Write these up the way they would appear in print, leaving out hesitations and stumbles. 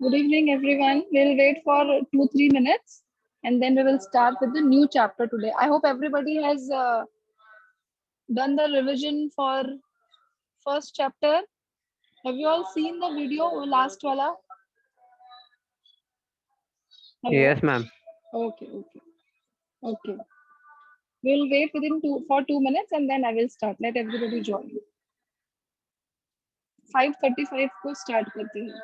Good evening, everyone. We'll wait for 2-3 minutes and then we will start with the new chapter today. I hope everybody has done the revision for first chapter. Have you all seen the video last wala? Hello. Yes, ma'am. Okay. Okay. We'll wait within 2 minutes and then I will start. Let everybody join. 5:35 को start करते हैं.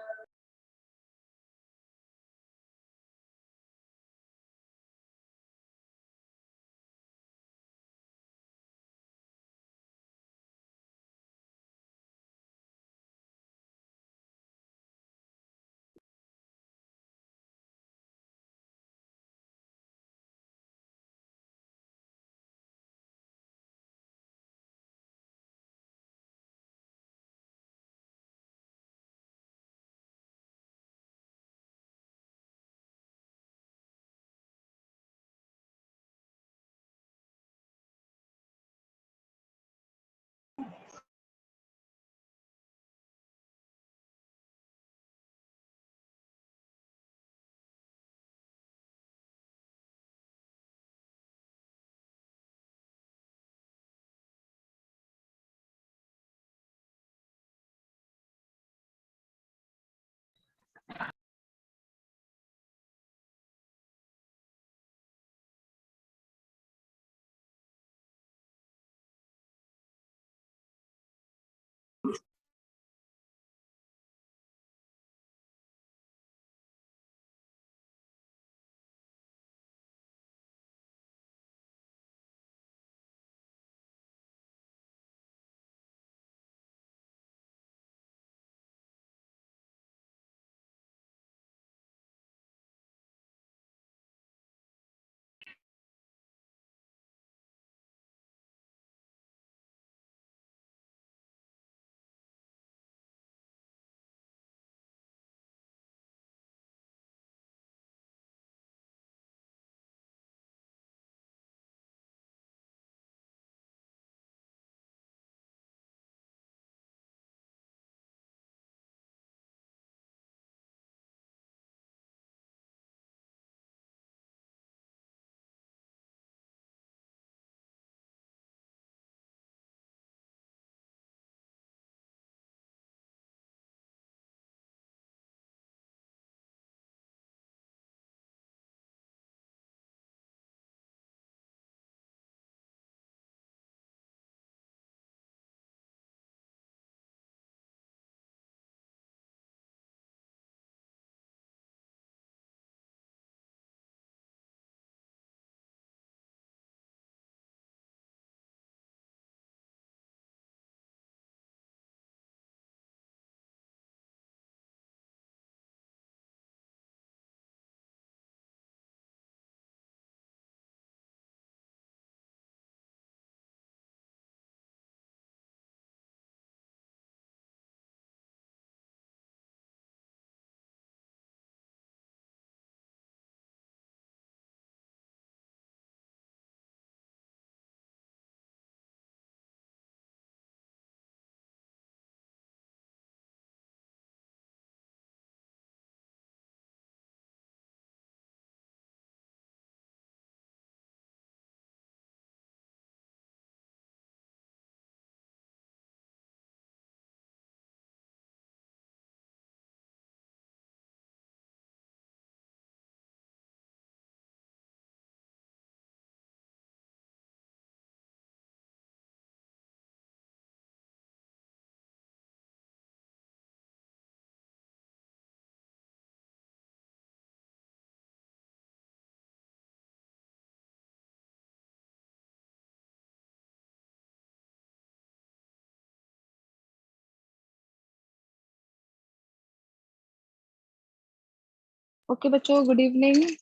Okay, bachcho, good evening.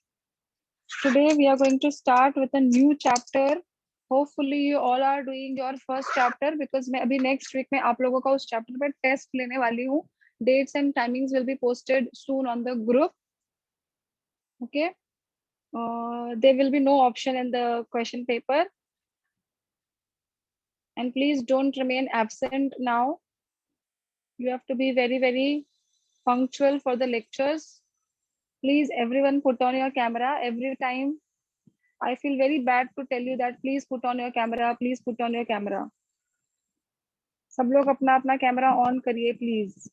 Today we are going to start with a new chapter. Hopefully you all are doing your first chapter because मैं अभी next week में आप लोगों का उस chapter पे test लेने वाली हूँ. Dates and timings will be posted soon on the group. Okay. There will be no option in the question paper. And please don't remain absent now. You have to be very, very punctual for the lectures. Please, everyone put on your camera every time. I feel very bad to tell you that please put on your camera, please put on your camera. सब लोग अपना अपना camera on करिए please.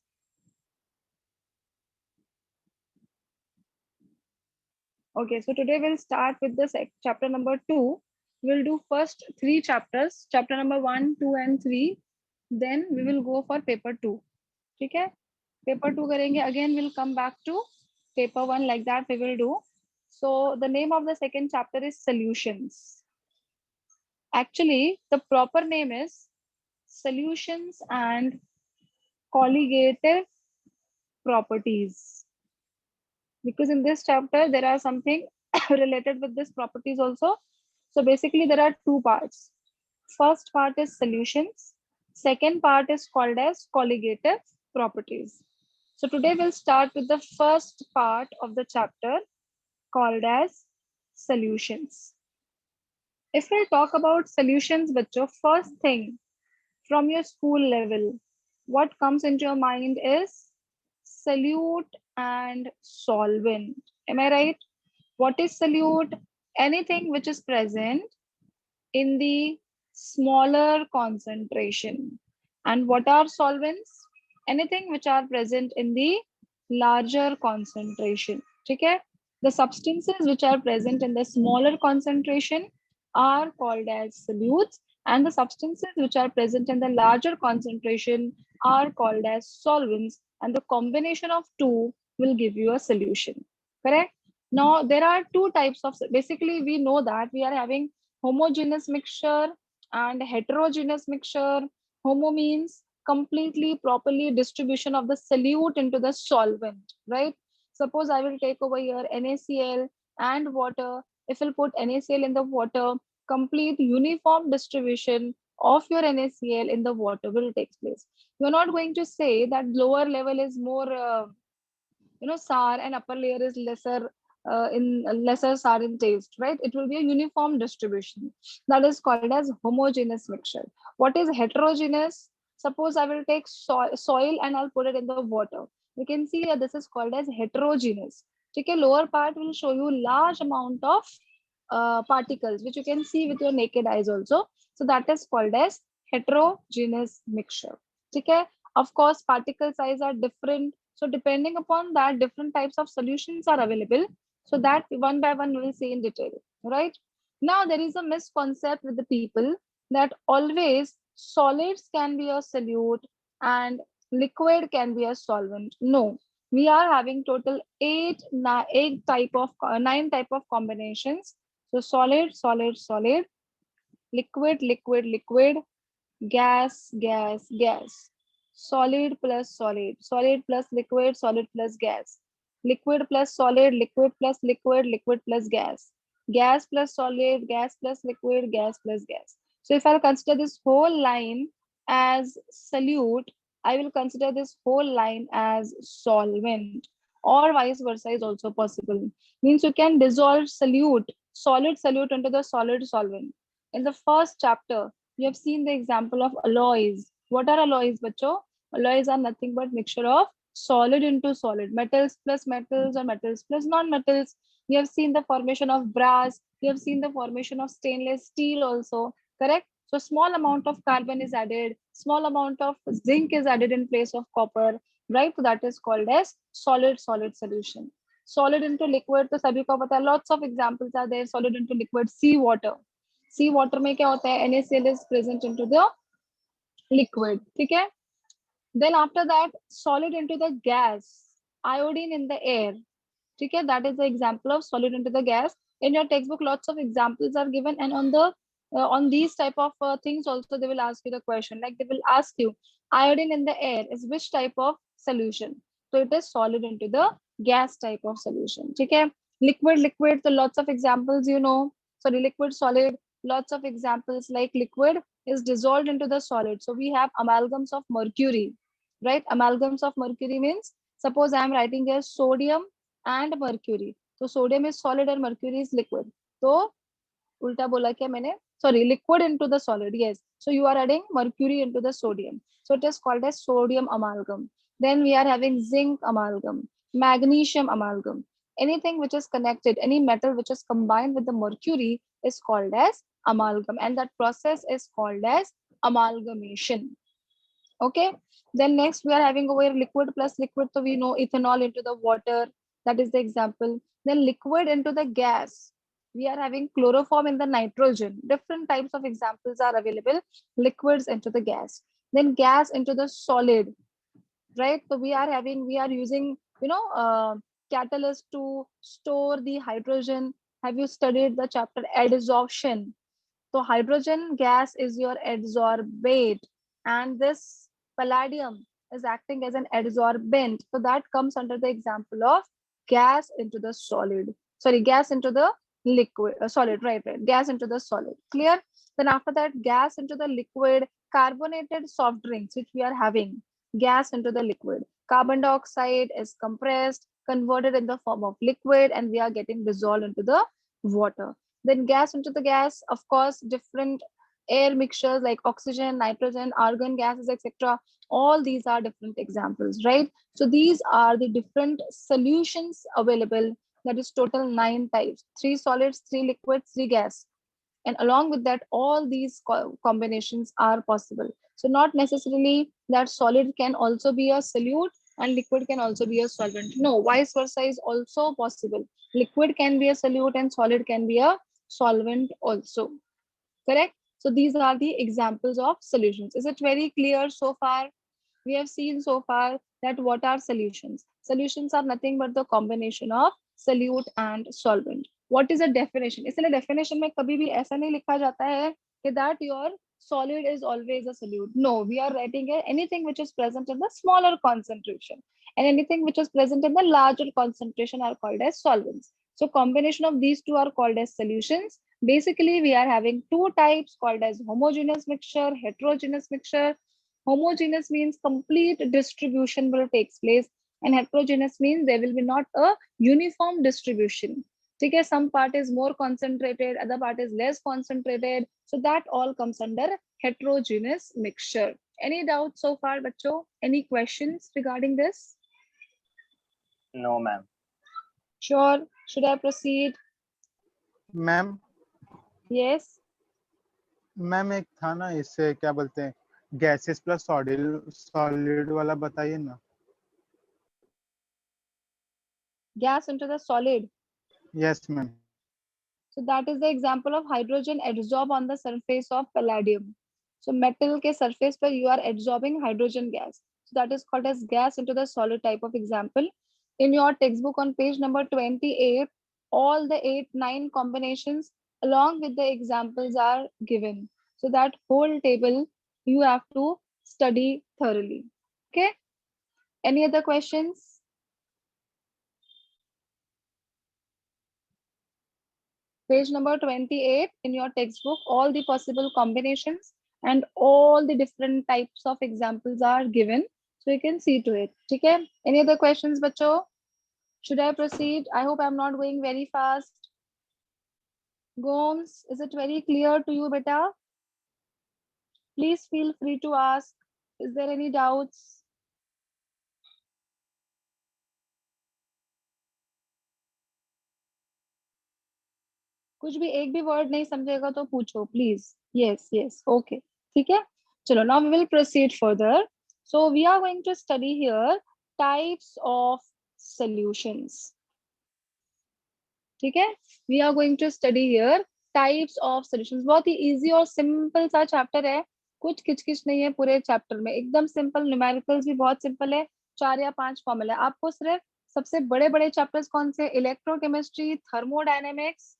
Okay, so today we'll start with the chapter number 2. We'll do first 3 chapters, chapter number 1, 2 and 3. Then we will go for paper 2. ठीक है? Paper 2 करेंगे. Again we'll come back to paper 1, like that we will do. So the name of the second chapter is solutions. Actually, the proper name is solutions and colligative properties, because in this chapter there are something related with this properties also. So basically there are two parts. First part is solutions, second part is called as colligative properties. So today we'll start with the first part of the chapter called as solutions. If we talk about solutions, bachcho, first thing from your school level, what comes into your mind is solute and solvent. Am I right? What is solute? Anything which is present in the smaller concentration. And what are solvents? Anything which are present in the larger concentration. Okay? The substances which are present in the smaller concentration are called as solutes, and the substances which are present in the larger concentration are called as solvents, and the combination of two will give you a solution. Correct? Now, there are two types of, basically, we know that we are having homogeneous mixture and heterogeneous mixture. Homo means completely properly distribution of the solute into the solvent, right? Suppose I will take over here NaCl and water. If we'll put NaCl in the water, complete uniform distribution of your NaCl in the water will take place. You're not going to say that lower level is more sour and upper layer is lesser in lesser sour in taste, right? It will be a uniform distribution. That is called as homogeneous mixture. What is heterogeneous? Suppose I will take soil and I'll put it in the water. You can see that this is called as heterogeneous. Okay, lower part will show you large amount of particles, which you can see with your naked eyes also. So that is called as heterogeneous mixture. Okay, of course, particle size are different. So depending upon that, different types of solutions are available. So that one by one we will see in detail, right? Now there is a misconcept with the people that always solids can be a solute and liquid can be a solvent. No, we are having total nine type of combinations. So solid, solid, solid, liquid, liquid, liquid, gas, gas, gas, solid plus solid, solid plus liquid, solid plus gas, liquid plus solid, liquid plus liquid, liquid plus gas, gas plus solid, gas plus liquid, gas plus gas. So if I'll consider this whole line as solute, I will consider this whole line as solvent, or vice versa is also possible. Means you can dissolve solute, solid solute into the solid solvent. In the first chapter, you have seen the example of alloys. What are alloys, bacho? Alloys are nothing but mixture of solid into solid, metals plus metals or metals plus non-metals. You have seen the formation of brass. You have seen the formation of stainless steel also, correct? So small amount of carbon is added, small amount of zinc is added in place of copper, right? So that is called as solid solution. Solid into liquid, तो सभी को पता है, lots of examples are there. Solid into liquid, sea water. C water में क्या होता है, NaCl is present into the liquid. ठीक है, then after that solid into the gas, iodine in the air. ठीक है, that is the example of solid into the gas. In your textbook lots of examples are given, and on these type of things also they will ask you the question, like they will ask you iodine in the air is which type of solution. So it is solid into the gas type of solution. ठीक है. Liquid, so lots of examples, you know. Sorry, liquid, solid, lots of examples. Like liquid is dissolved into the solid. So we have amalgams of mercury, right? Amalgams of mercury means, suppose I am writing here sodium and mercury. So sodium is solid and mercury is liquid. So उल्टा बोला क्या मैंने, sorry, liquid into the solid, yes. So you are adding mercury into the sodium, so it is called as sodium amalgam. Then we are having zinc amalgam, magnesium amalgam. Anything which is connected, any metal which is combined with the mercury is called as amalgam, and that process is called as amalgamation. Okay. Then next we are having over here liquid plus liquid, so we know ethanol into the water, that is the example. Then liquid into the gas, we are having chloroform in the nitrogen. Different types of examples are available. Liquids into the gas, then gas into the solid, right? So we are having, we are using, you know, catalyst to store the hydrogen. Have you studied the chapter adsorption? So hydrogen gas is your adsorbate, and this palladium is acting as an adsorbent. So that comes under the example of gas into the solid. Sorry, gas into the liquid, solid, right, right. Gas into the solid. Clear? Then after that, gas into the liquid, carbonated soft drinks, which we are having, gas into the liquid. Carbon dioxide is compressed, converted in the form of liquid, and we are getting dissolved into the water. Then gas into the gas, of course, different air mixtures like oxygen, nitrogen, argon gases, etc. All these are different examples, right? So these are the different solutions available. That is total 9 types: 3 solids, 3 liquids, 3 gas. And along with that, all these combinations are possible. So not necessarily that solid can also be a solute and liquid can also be a solvent. No, vice versa is also possible. Liquid can be a solute and solid can be a solvent also. Correct? So these are the examples of solutions. Is it very clear so far? We have seen so far that what are solutions? Solutions are nothing but the combination of solute and solvent. What is a definition? इसलिए definition में कभी भी ऐसा नहीं लिखा जाता है कि that your solid is always a solute. No, we are writing here anything which is present in the smaller concentration, and anything which is present in the larger concentration are called as solvents. So combination of these two are called as solutions. Basically, we are having two types called as homogeneous mixture, heterogeneous mixture. Homogeneous means complete distribution will take place, and heterogeneous means there will be not a uniform distribution. Okay, some part is more concentrated, other part is less concentrated. So that all comes under heterogeneous mixture. Any doubts so far, bachcho? Any questions regarding this? No, ma'am. Sure. Should I proceed? Ma'am Yes. Ma'am एक था ना, इससे क्या बोलते हैं, gases plus solid वाला बताइए ना. Gas into the solid. Yes ma'am. So that is the example of hydrogen adsorb on the surface of palladium. So metal के surface पर you are absorbing hydrogen gas. So that is called as gas into the solid type of example. In your textbook on page number 28, all the 9 combinations along with the examples are given. So that whole table you have to study thoroughly. Okay. Any other questions? Page number 28 in your textbook, all the possible combinations and all the different types of examples are given. So you can see to it. Okay. Any other questions, bacho? Should I proceed? I hope I'm not going very fast. Gomes, is it very clear to you, beta? Please feel free to ask. Is there any doubts? कुछ भी एक भी word नहीं समझेगा तो पूछो please. Yes, yes, okay. ठीक है. चलो, now we will proceed further. So we are going to study here types of solutions. ठीक है. We are going to study here types of solutions. बहुत ही easy और simple सा chapter है. कुछ किचकिच नहीं है पूरे chapter में. एकदम simple, numericals भी बहुत simple है. 4 या 5 फॉर्मूला. आपको सिर्फ सबसे बड़े बड़े चैप्टर्स कौन से? Electrochemistry, thermodynamics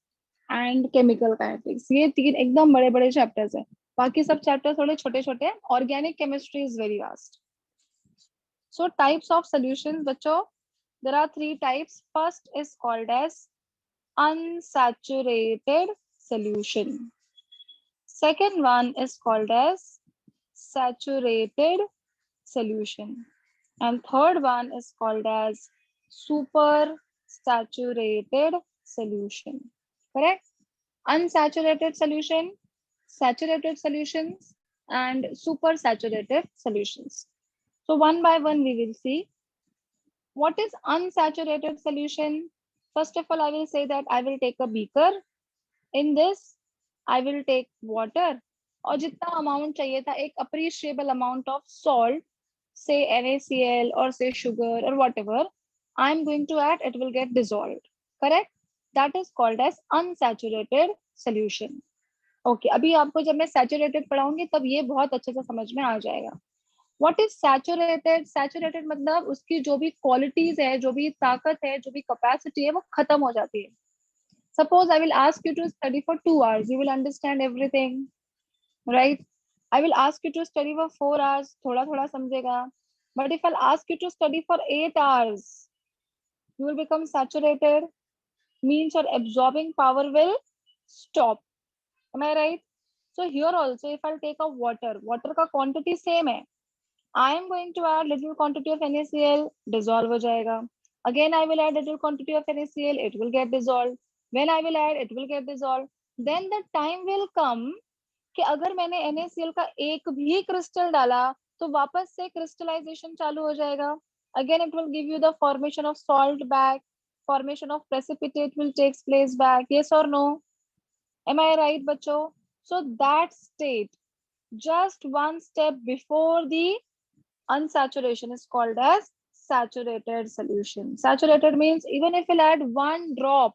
and chemical kinetics. ये 3 एकदम बड़े बड़े चैप्टर्स हैं. बाकी सब चैप्टर थोड़े छोटे छोटे. Organic chemistry is very vast. So types of solutions बच्चों, There are three types. First is called as unsaturated solution. Second one is called as saturated solution. And third one is called as super saturated solution. Correct? Unsaturated solution, saturated solutions, and super saturated solutions. So one by one we will see. What is unsaturated solution? First of all, I will say that I will take a beaker. In this, I will take water. और जितना amount चाहिए था, एक appreciable amount of salt, say NaCl or say sugar or whatever, I am going to add, it will get dissolved. Correct? That is called as unsaturated solution. Okay, अभी आपको जब मैं saturated पढ़ाऊंगी तब ये बहुत अच्छे से समझ में आ जाएगा. What is saturated? Saturated मतलब उसकी जो भी qualities है, जो भी ताकत है, जो भी capacity है, वो खत्म हो जाती है. Suppose I will ask you to study for 2 hours, you will understand everything, right? I will ask you to study for 4 hours, थोड़ा थोड़ा समझेगा. But if I'll ask you to study for 8 hours, you will become saturated. Means your absorbing power will stop. Am I right? So here also, if I'll take a water का quantity same है. I am going to add little quantity of NaCl, dissolve हो जाएगा. Again, I will add little quantity of NaCl, it will get dissolved. When I will add, it will get dissolved. Then the time will come कि अगर मैंने NaCl का एक भी crystal डाला तो वापस से crystallization चालू हो जाएगा. Again, it will give you the formation of salt back, formation of precipitate will takes place back. Yes or no? Am I right, बच्चों? So that state, just one step before the unsaturation, is called as saturated solution. Saturated means even if you add one drop,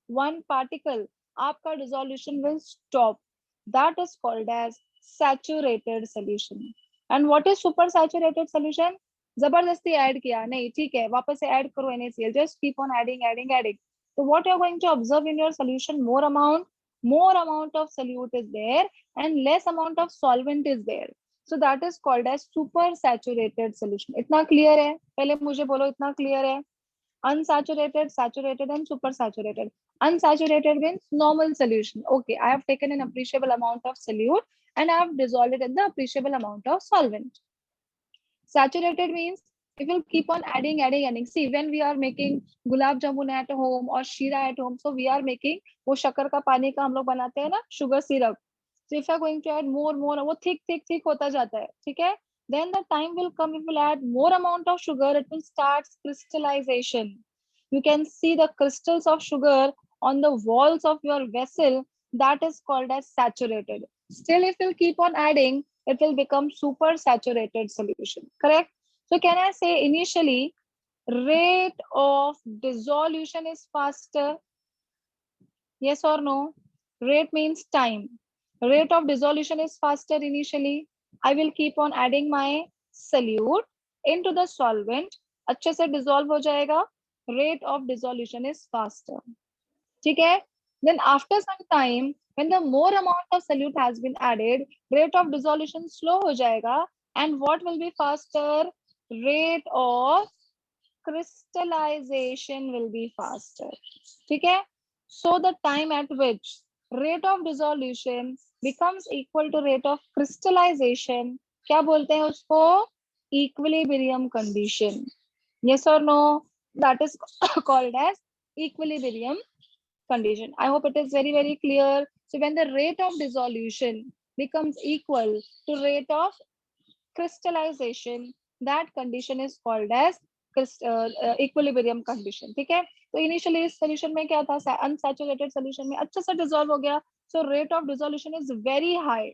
one particle, आपका dissolution will stop. That is called as saturated solution. And what is super saturated solution? जबरदस्ती add किया नहीं, ठीक है, वापस से add करो NaCl, just keep on adding. So what you're going to observe in your solution, more amount of solute is there and less amount of solvent is there. So that is called as super saturated solution. इतना clear है? पहले मुझे बोलो इतना clear है? Unsaturated, saturated and super saturated. Unsaturated means normal solution. Okay, I have taken an appreciable amount of solute and I have dissolved it in the appreciable amount of solvent. Saturated means if you keep on adding. See, when we are making gulab jamun at home or sheera at home, so we are making वो शक्कर का पानी का हम लोग बनाते हैं ना, sugar syrup. So if you are going to add more, वो thick होता जाता है, ठीक है? Then the time will come, if you add more amount of sugar, it will start crystallization. You can see the crystals of sugar on the walls of your vessel. That is called as saturated. Still, if you keep on adding, it will become super saturated solution. Correct? So can I say initially rate of dissolution is faster? Yes or no? Rate means time. Rate of dissolution is faster initially. I will keep on adding my solute into the solvent. अच्छे से dissolve हो जाएगा. Rate of dissolution is faster. ठीक है? Then after some time, when the more amount of solute has been added, rate of dissolution slow हो जाएगा. And what will be faster? Rate of crystallization will be faster. ठीक है? So the time at which rate of dissolution becomes equal to rate of crystallization, क्या बोलते हैं उसको? Equilibrium condition. Yes or no? That is called as equilibrium condition. I hope it is very clear. So when the rate of dissolution becomes equal to rate of crystallization, that condition is called as equilibrium condition. ठीक है? तो initially इस solution में क्या था? Unsaturated solution में अच्छे से डिसॉल्व हो गया. So rate of dissolution is very high.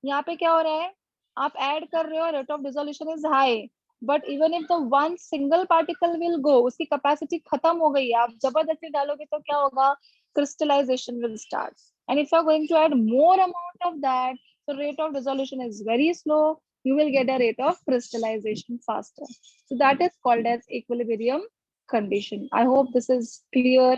यहाँ पे क्या हो रहा है? आप ऐड कर रहे हो, rate of dissolution is high, but even if the one single particle will go, उसकी कैपेसिटी खत्म हो गई है, आप जबरदस्ती डालोगे तो क्या होगा? Crystallization will start. And if you are going to add more amount of that, so rate of dissolution is very slow, you will get a rate of crystallization faster. So that is called as equilibrium condition. I hope this is clear.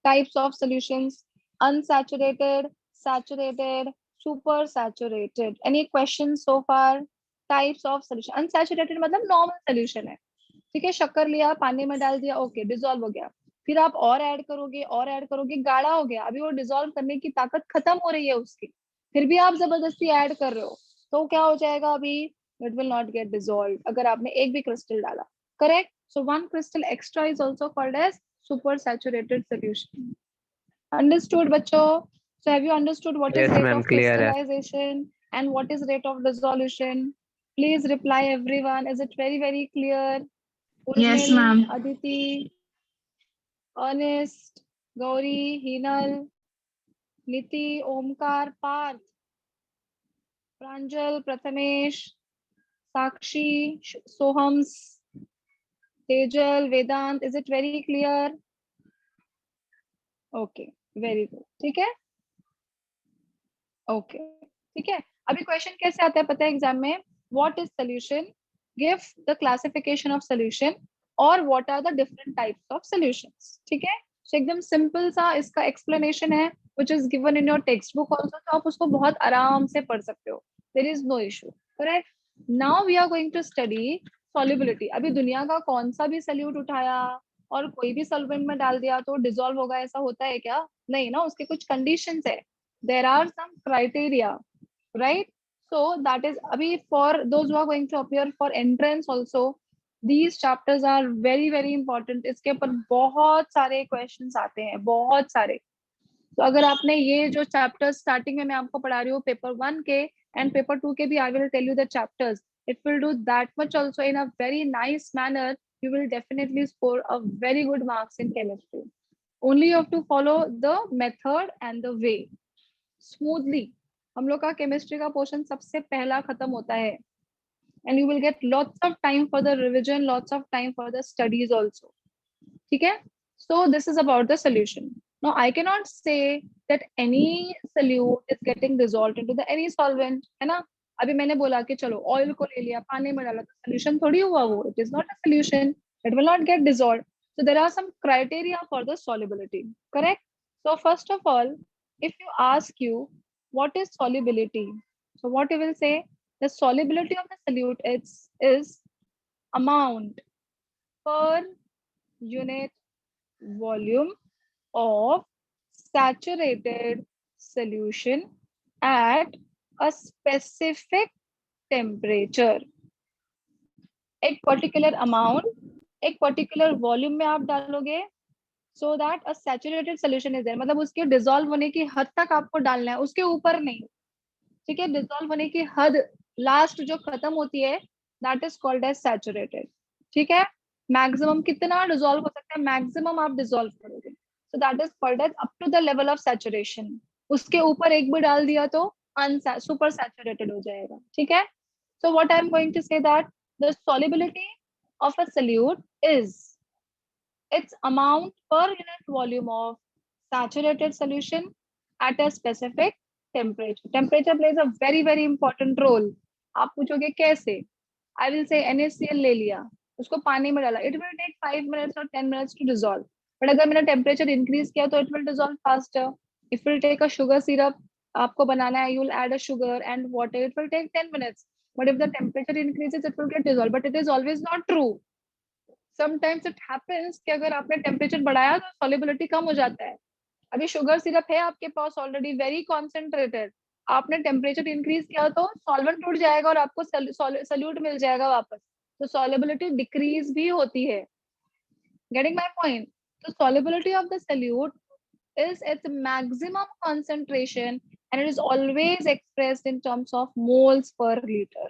Types of solutions: unsaturated, saturated, super saturated. Any questions so far? Types of solution. Unsaturated मतलब normal solution है. ठीक है, शक्कर लिया, पानी में डाल दिया, ओके डिजोल्व हो गया। फिर आप और ऐड करोगे और ऐड करोगे, गाढ़ा हो गया, अभी वो डिजोल्व करने की ताकत खत्म हो रही है उसकी, फिर भी आप जबरदस्ती ऐड कर रहे हो, तो क्या हो जाएगा अभी, it will not get dissolve अगर आपने एक भी क्रिस्टल डाला। Correct, so one crystal extra is also called as super saturated solution. Understood बच्चों? So have you understood what is Yes, rate ma'am. of Clear है. crystallization and what is rate of dissolution? Please reply everyone. Is it very, very clear? Yes, Urmil, ma'am. Aditi, Ernest, Gauri, Hinal, Niti, Omkar, Parth, Pranjal, Prathamesh, Sakshi, Sohams, Tejal, Vedant. Is it very clear? Okay, very good. ठीक है? Okay ठीक है। अभी question कैसे आता है पता है एग्जाम में, what is solution, give the classification of solution और what are the different types of solutions. ठीक है, तो एकदम सिंपल सा इसका एक्सप्लेनेशन है which is given in your text book also, तो आप उसको बहुत आराम से पढ़ सकते हो, there is no issue. Correct, now we are going to study solubility. अभी दुनिया का कौन सा भी सॉल्यूट उठाया और कोई भी सॉल्वेंट में डाल दिया तो डिसॉल्व होगा, ऐसा होता है क्या? नहीं ना, उसके कुछ कंडीशंस है, there are some criteria, right? So that is abhi for those who are going to appear for entrance also, these chapters are very very important। इसके ऊपर बहुत सारे questions आते हैं, बहुत सारे। तो अगर आपने ये जो chapters starting में मैं आपको पढ़ा रही हूँ paper 1 के and paper 2 के भी, I will tell you the chapters, it will do that much also in a very nice manner, you will definitely score a very good marks in chemistry। only you have to follow the method and the way smoothly. हम लोग का chemistry का portion सबसे पहला खत्म होता है and you will get lots of time for the revision, lots of time for the studies also. ठीक है, so this is about the solution. Now I can not say that any solute is getting dissolved into the any solvent, है ना। अभी मैंने बोला कि चलो oil को ले लिया, पानी में डाला, तो सोल्यूशन थोड़ी हुआ वो, it is not a solution, it will not gate dissolved. So there are some criteria for the solubility, correct? So first of all, if you ask you what is solubility, so what you will say, the solubility of the solute is amount per unit volume of saturated solution at a specific temperature। एक particular amount एक particular volume में आप डालोगे, so that a saturated solution is there, मतलब उसके dissolve होने की हद तक आपको डालना है, उसके ऊपर नहीं। ठीक है, डिसॉल्व होने की हद लास्ट जो खत्म होती है that is called as saturated. ठीक है, मैक्सिमम कितना डिसॉल्व हो सकता है, मैक्सिमम आप डिसॉल्व करोगे, so that is called as up to the level of saturation. उसके ऊपर एक भी डाल दिया तो सुपर सैचुरेटेड हो जाएगा। ठीक है, so what I am going to say that the solubility of a solute is its amount per unit volume of saturated solution at a specific temperature। Temperature plays a very very important role। आप पूछोगे कैसे, I will say NaCl ले लिया, उसको पानी में डाला, it will take 5 minutes or 10 minutes to dissolve, but अगर मैंने temperature increase किया तो it will dissolve faster। If you take a sugar syrup, आपको बनाना है, you will add a sugar and water, it will take 10 minutes, but if the temperature increases it will get dissolved, but it is always not true। Sometimes it happens कि अगर आपने temperature बढ़ाया तो solubility कम हो जाता है। अभी sugar syrup है आपके पास ऑलरेडी वेरी कॉन्सेंट्रेटेड, आपने टेम्परेचर इंक्रीज किया तो सॉल्वेंट टूट जाएगा और आपको सॉल्यूट मिल जाएगा वापस, तो सॉल्युबिलिटी डिक्रीज भी होती है। Getting my point? तो solubility of the solute is its maximum concentration and it is always expressed in terms of moles per liter।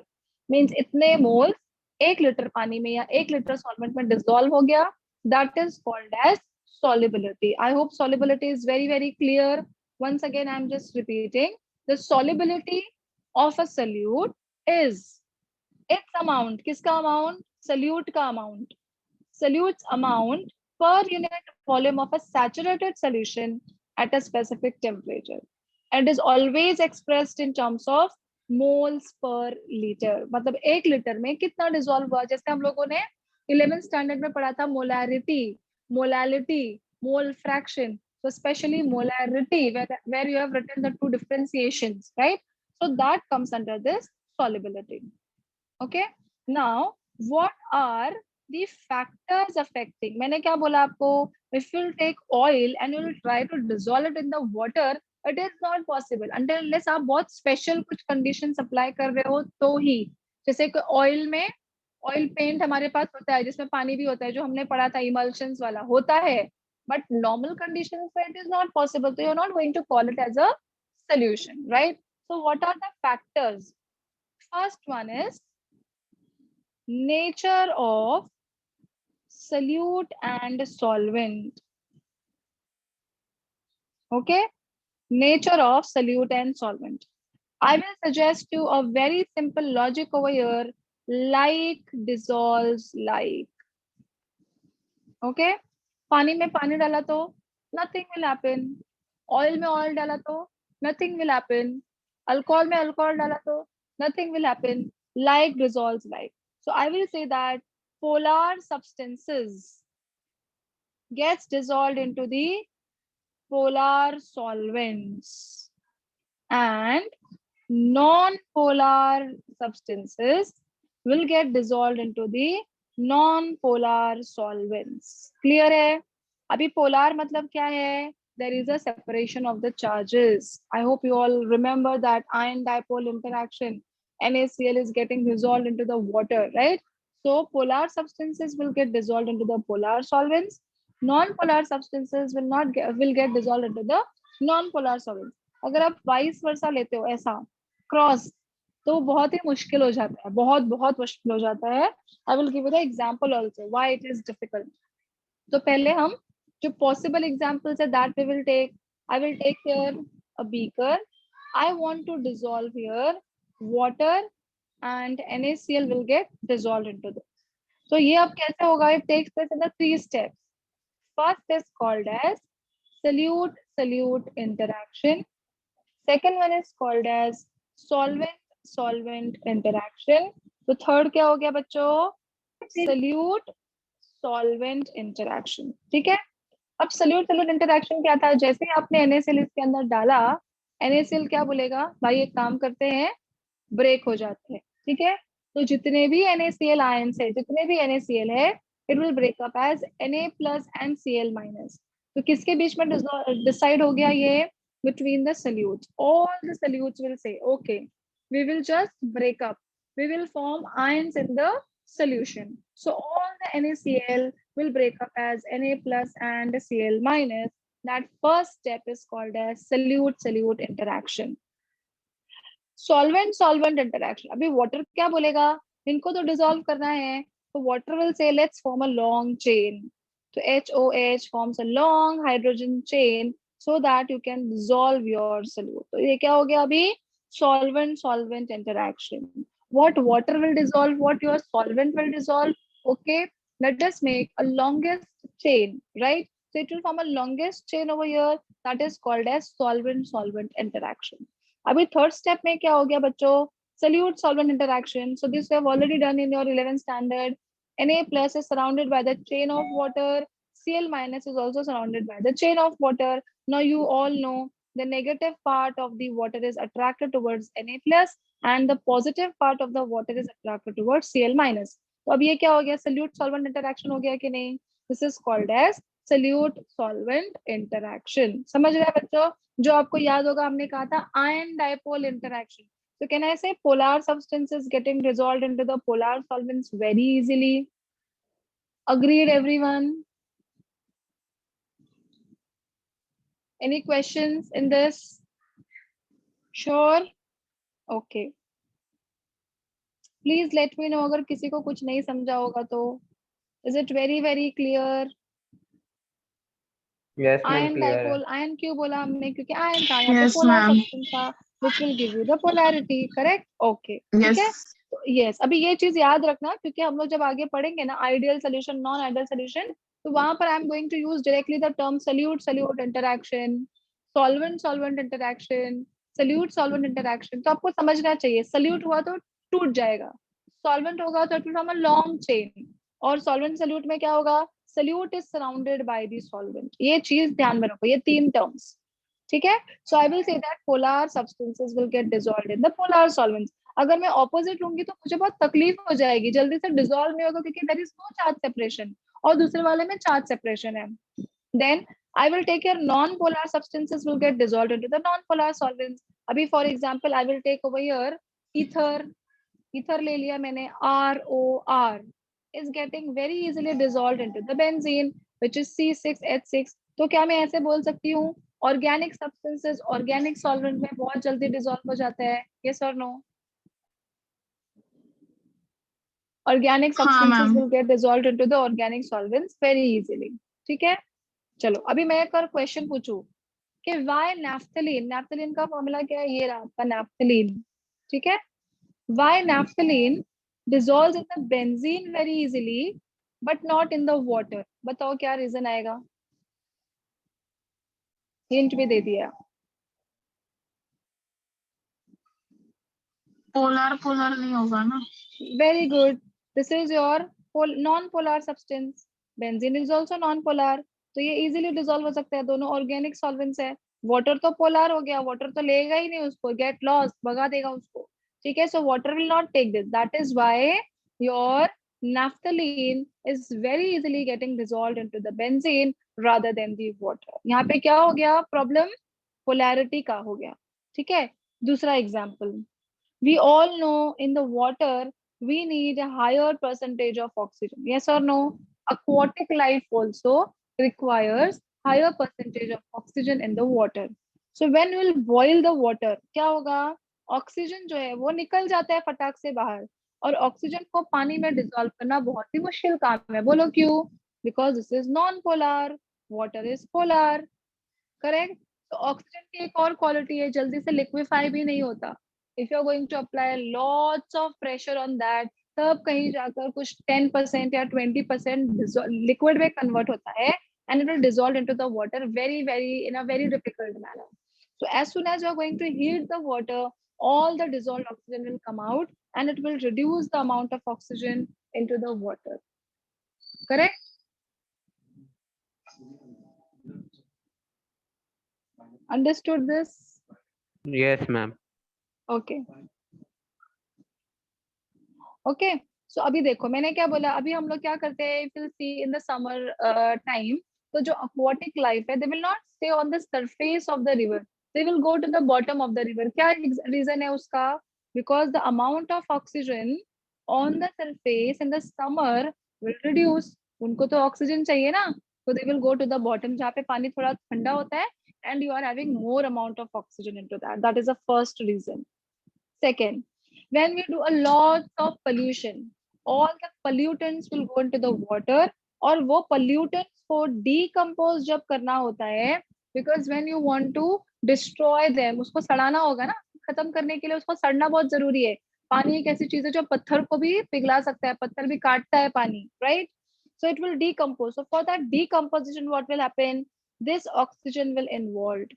means इतने moles 1 लीटर पानी में या 1 लीटर सॉल्वेंट में डिसॉल्व हो गया, that is called as solubility। I hope solubility is very very clear। once again I am just repeating, the solubility of a solute is its amount। किसका amount? solute का amount। solute's amount per unit volume of a saturated solution at a specific temperature and is always expressed in terms of moles per liter। मतलब 1 litre में कितना dissolve हुआ, जैसे हम लोगों ने 11th स्टैंडर्ड में पढ़ा था molarity, molality, mole fraction, so especially molarity where you have written the 2 differentiations, right? So that comes under this solubility। Okay, now what are the factors affecting, मैंने क्या बोला आपको, if you'll take oil and you'll try to dissolve it in the water, it is not possible until unless आप बहुत special कुछ conditions apply कर रहे हो तो ही, जैसे कि oil में ऑयल पेंट हमारे पास होता है जिसमें पानी भी होता है, जो हमने पढ़ा था इमल्शंस वाला होता है, बट नॉर्मल कंडीशंस में इट इज नॉट पॉसिबल, तो you are not going to call it as a solution, right? So what are the factors? First one is nature of solute and solvent. Okay, nature of solute and solvent. I will suggest you a very simple logic over here, like dissolves like. Okay, पानी में पानी डाला तो nothing will happen, oil में oil डाला तो nothing will happen, alcohol में alcohol डाला तो nothing will happen, like dissolves like. So I will say that polar substances gets dissolved into the polar solvents and non-polar substances will get dissolved into the non-polar solvents. Clear है? अभी polar मतलब क्या है? There is a separation of the charges. I hope you all remember that ion dipole interaction. NaCl is getting dissolved into the water, right? So polar substances will get dissolved into the polar solvents. Non-polar substances will get dissolved into the non-polar solvents. अगर आप vice versa लेते हो ऐसा cross, तो बहुत ही मुश्किल हो जाता है, बहुत बहुत मुश्किल हो जाता है. I will give you the example also why it is difficult. तो पहले हम जो पॉसिबल एग्जांपल्स है that we will take. I will take here a beaker. I want to dissolve here water and NaCl will get dissolved into this. तो ये अब कैसे होगा? It takes place in the 3 steps. First is called as solute-solute interaction. Second one is called as solvent-solvent interaction. तो third क्या हो गया बच्चों? solute-solvent interaction. ठीक है? अब solute-solute interaction क्या था? जैसे ही आपने NaCl इसके अंदर डाला, NaCl क्या बोलेगा? भाई एक काम करते हैं, ब्रेक हो जाते हैं. ठीक है? तो जितने भी NaCl आयंस है, जितने भी NaCl है, it will break up as Na plus and Cl minus. तो किसके बीच में डिसाइड हो गया ये? Between the solutes. All the solutes will say, okay, we will just break up. We will form ions in the solution. So all the NaCl will break up as Na plus and Cl minus. That first step is called as solute-solute interaction. Solvent-solvent interaction. अभी water क्या बोलेगा? इनको तो dissolve करना है. So water will say, let's form a long chain. So HOH forms a long hydrogen chain so that you can dissolve your solute. तो ये क्या हो गया अभी? Solvent-solvent interaction. What water will dissolve, what your solvent will dissolve. Okay, let us make a longest chain, right? So it will form a longest chain over here. That is called as solvent-solvent interaction. अभी third step में क्या हो गया बच्चों? solute solvent interaction. So this we have already done in your 11th standard. Na plus is surrounded by the chain of water. Cl minus is also surrounded by the chain of water. Now you all know the negative part of the water is attracted towards Na plus and the positive part of the water is attracted towards Cl minus. तो अब ये क्या हो गया? solute solvent interaction हो गया कि नहीं? This is called as solute solvent interaction. समझ रहे हैं बच्चों? जो आपको याद होगा हमने कहा था ion dipole interaction. So can I say polar substances getting dissolved into the polar solvents very easily? Agreed everyone? Any questions in this? Sure? Okay. Please let me know अगर किसी को कुछ नहीं समझा होगा तो. Is it very clear? Yes, ma'am, Ion clear है. dipole, ion क्यों बोला हमने? क्योंकि ion था यहाँ पे Yes, polar ma'am. substance था which will give you the polarity, correct? Okay. ठीक है? Yes. Yes. अभी ये चीज याद रखना क्योंकि हम लोग जब आगे पढ़ेंगे ना ideal solution, non-ideal solution, तो वहां पर I am going to use directly the term solute-solute interaction, solvent-solvent interaction, solute-solvent interaction. तो आपको समझना चाहिए solute हुआ तो टूट जाएगा, solvent होगा तो it will form a long chain, और solvent solute में क्या होगा? solute is surrounded by the solvent. ये चीज ध्यान में रखो, ये 3 terms. ठीक है? So I will say that polar substances will get dissolved in the polar solvents. अगर मैं ऑपोजिट लूंगी तो मुझे बहुत तकलीफ हो जाएगी, जल्दी से डिजोल्व नहीं होगा क्योंकि there is no charge separation, और दूसरे वाले में चार्ज सेपरेशन है. Then I will take your non-polar substances will get dissolved into the non-polar solvents. अभी for example I will take over here ether. Ether ले लिया मैंने, ROR is getting very easily dissolved into the benzene which is C6H6. तो क्या मैं ऐसे बोल सकती हूँ ऑर्गेनिक सब्सटेंसेस ऑर्गेनिक सॉल्वेंट में बहुत जल्दी डिसॉल्व हो जाता है? यस और नो? ऑर्गेनिक हाँ substances ma'am. Will get dissolved into the organic solvents very easily. ठीक है, चलो अभी मैं एक और क्वेश्चन पूछूं कि वाई नैफ्थलीन, नैफ्थलीन का फॉर्मूला क्या है? ये रहा आपका नैफ्थलीन. ठीक है, why naphthalene dissolves in the benzene very easily but not in the water. बताओ क्या रीजन आएगा? हिंट भी दे दिया. पोलर पोलर नहीं होगा ना? Very good. This is your non-polar substance. Benzene is also non-polar. तो ये easily dissolve हो सकता है, दोनों organic solvents है. Water तो polar हो गया, water तो लेगा ही नहीं उसको, get lost, भगा देगा उसको. ठीक है, so water will not take this. That is why your naphthalene is very easily getting dissolved into the benzene rather than the water. यहाँ पे क्या हो गया प्रॉब्लम? पोलैरिटी का हो गया. ठीक है, दूसरा example. We all know in the water we need a higher percentage of oxygen. Yes or no? Aquatic life also requires higher percentage of oxygen in the water. So when we'll boil the water, क्या होगा? Oxygen जो है वो निकल जाता है फटाक से बाहर, और ऑक्सीजन को पानी में डिसॉल्व करना बहुत ही मुश्किल काम है. बोलो क्यों? Because this is non polar, water is polar. Correct. तो ऑक्सीजन की एक और क्वालिटी है, जल्दी से लिक्विफाई भी नहीं होता. If you are going to apply lots of pressure on that, तब कहीं जाकर कुछ 10% या 20% लिक्विड में कन्वर्ट होता है, and it will dissolve into the water in a very difficult manner. So as soon as you are going to heat the water, all the dissolved oxygen will come out and it will reduce the amount of oxygen into the water. Correct? Understood this? Yes, ma'am. Okay. Okay. So अभी देखो मैंने क्या बोला, अभी हम लोग क्या करते हैं, if you see in the summer time, तो जो aquatic life है, they will not stay on the surface of the river, they will go to the bottom of the river. क्या reason है उसका? Because the amount of oxygen on the surface in the summer will reduce. उनको तो oxygen चाहिए ना, so they will go to the bottom जहाँ पे पानी थोड़ा ठंडा होता है, and you are having more amount of oxygen into that. That is the first reason. Second, when we do a lot of pollution, all the pollutants will go into the water, और वो pollutants को decompose जब करना होता है, because when you want to destroy them, उसको सड़ाना होगा ना, खत्म करने के लिए उसको सड़ना बहुत जरूरी है. पानी एक ऐसी चीज है जो पत्थर को भी पिघला सकता है, पत्थर भी काटता है पानी, right? So it will decompose. So for that decomposition, what will happen? This oxygen will involved.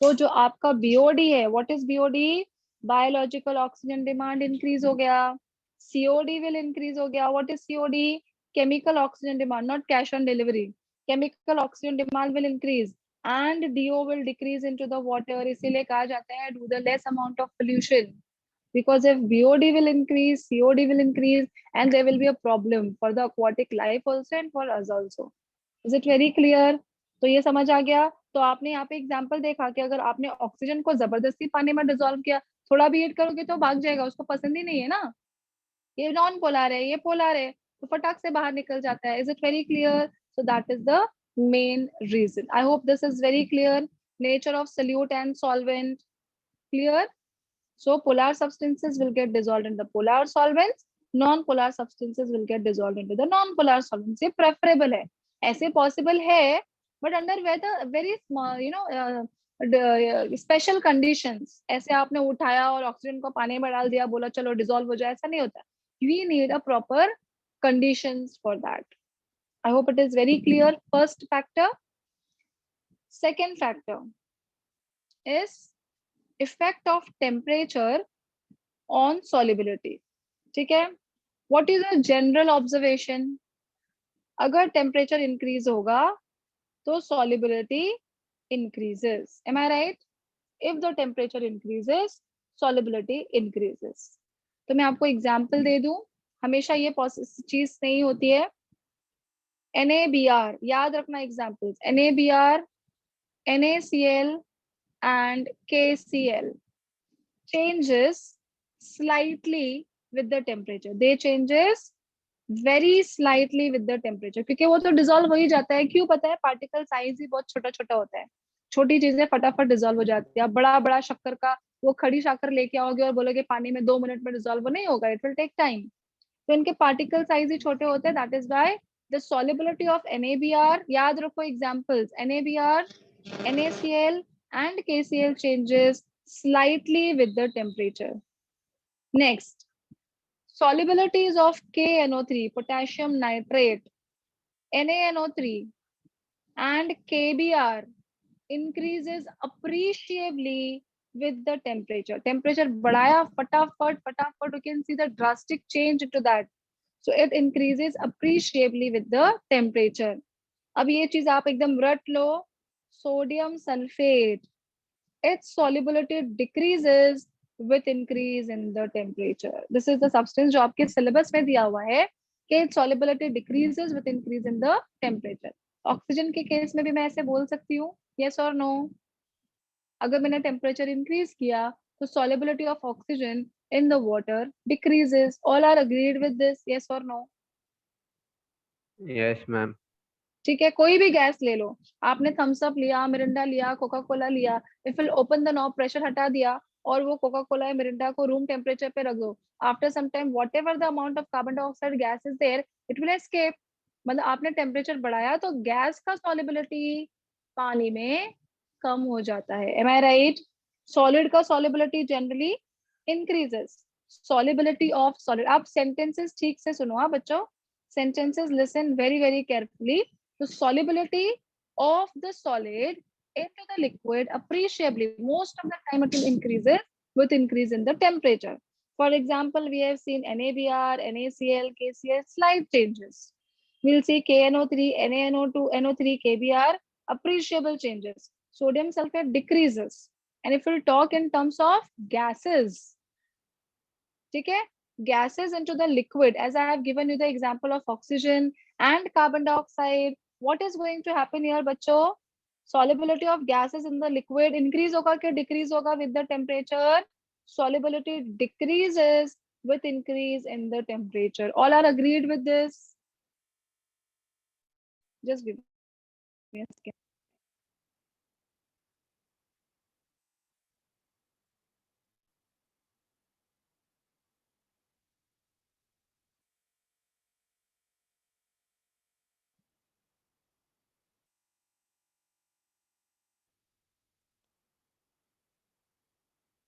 तो जो आपका BOD है, what is BOD? Biological oxygen demand increase हो गया, सीओडी विल इंक्रीज हो गया. What is COD? Chemical oxygen demand, not cash on delivery. Chemical oxygen demand will increase and DO will decrease into the water. इसीलिए कहा जाता है do the less amount of pollution, because if BOD will increase, COD will increase, and there will be a problem for the aquatic life also and for us also. Is it very clear? तो ये समझ आ गया. तो आपने यहाँ पे example देखा कि अगर आपने ऑक्सीजन को जबरदस्ती पानी में डिसॉल्व किया, थोड़ा भी हीट करोगे तो भाग जाएगा, उसको पसंद ही नहीं है ना. ये नॉन पोलर है, ये पोलर है, तो फटाक से बाहर निकल जाता है. Is it very clear? So that is the main reason. I hope this is very clear. Nature of solute and solvent clear. So polar substances will get dissolved in the polar solvents, non-polar substances will get dissolved into the non-polar solvents. ये preferable है, ऐसे possible है, but under very small, special conditions. ऐसे आपने उठाया और oxygen को पानी में डाल दिया, बोला चलो डिसॉल्व हो जाए, ऐसा नहीं होता. We need a proper conditions for that. I hope it is very clear. First factor. Second factor is effect of temperature on solubility. ठीक है. What is a general observation? अगर temperature increase होगा तो solubility increases. Am I right? If the temperature increases, solubility increases. तो मैं आपको example दे दूं, हमेशा ये चीज नहीं होती है। NaBr, याद रखना examples, NaBr, NaCl and KCl changes slightly with the temperature. They changes very slightly with the temperature, क्योंकि वो तो डिसॉल्व हो ही जाता है। क्यों पता है? पार्टिकल साइज ही बहुत छोटा छोटा होता है, छोटी चीजें फटाफट डिसॉल्व हो जाती है। आप बड़ा बड़ा शक्कर का वो खड़ी शक्कर लेके आओगे और बोलोगे पानी में 2 मिनट में डिसॉल्व नहीं होगा, इट विल टेक टाइम। तो इनके पार्टिकल साइज ही छोटे होते हैं, that is why the solubility of NaBr, याद रखो examples, NaBr, NaCl and KCl changes slightly with the temperature. Next, solubilities of KNO3, potassium nitrate, NaNO3 and KBr increases appreciably with the temperature. Temperature बढ़ाया फटाफट फटाफट, you can see the drastic change into that. So it increases appreciably with the temperature. अब ये चीज आप एकदम रट लो, sodium sulphate, its solubility decreases with increase in the temperature. This is the substance जो आपके syllabus में दिया हुआ है कि its solubility decreases with increase in the temperature. Oxygen के केस में भी मैं ऐसे बोल सकती हूँ, yes or no? अगर मैंने टेम्परेचर इंक्रीज किया तो solubility of oxygen in the water decreases. All are agreed with this, yes or no? Yes, ma'am. ठीक है, कोई भी गैस ले लो, आपने थम्स अप लिया, मिरिंडा लिया, कोका कोला लिया, if will open the knob, pressure हटा दिया और वो कोका कोला या मिरिंडा को रूम टेम्परेचर पे रख दो, after some time whatever the amount of carbon dioxide gas is there, it will escape. मतलब आपने टेम्परेचर बढ़ाया तो गैस का सॉल्युबिलिटी पानी में कम हो जाता है। M I right? सॉलिड का solubility generally increases, solubility of solid. आप सेंटेंसेस ठीक से सुनो हाँ बच्चों, sentences listen very very carefully. The solubility of the solid into the liquid appreciably, most of the time it will increases with increase in the temperature. For example, we have seen NaBr, NaCl, KCl, slight changes. We'll see KNO3, NaNO2, NO3, KBr, appreciable changes. Sodium sulfate decreases. And if we'll talk in terms of gases, ठीक है, gases into the liquid, as I have given you the example of oxygen and carbon dioxide, what is going to happen here बच्चों? Solubility of gases in the liquid increase होगा क्या decrease होगा with the temperature? Solubility decreases with increase in the temperature. All are agreed with this? Just give me a second.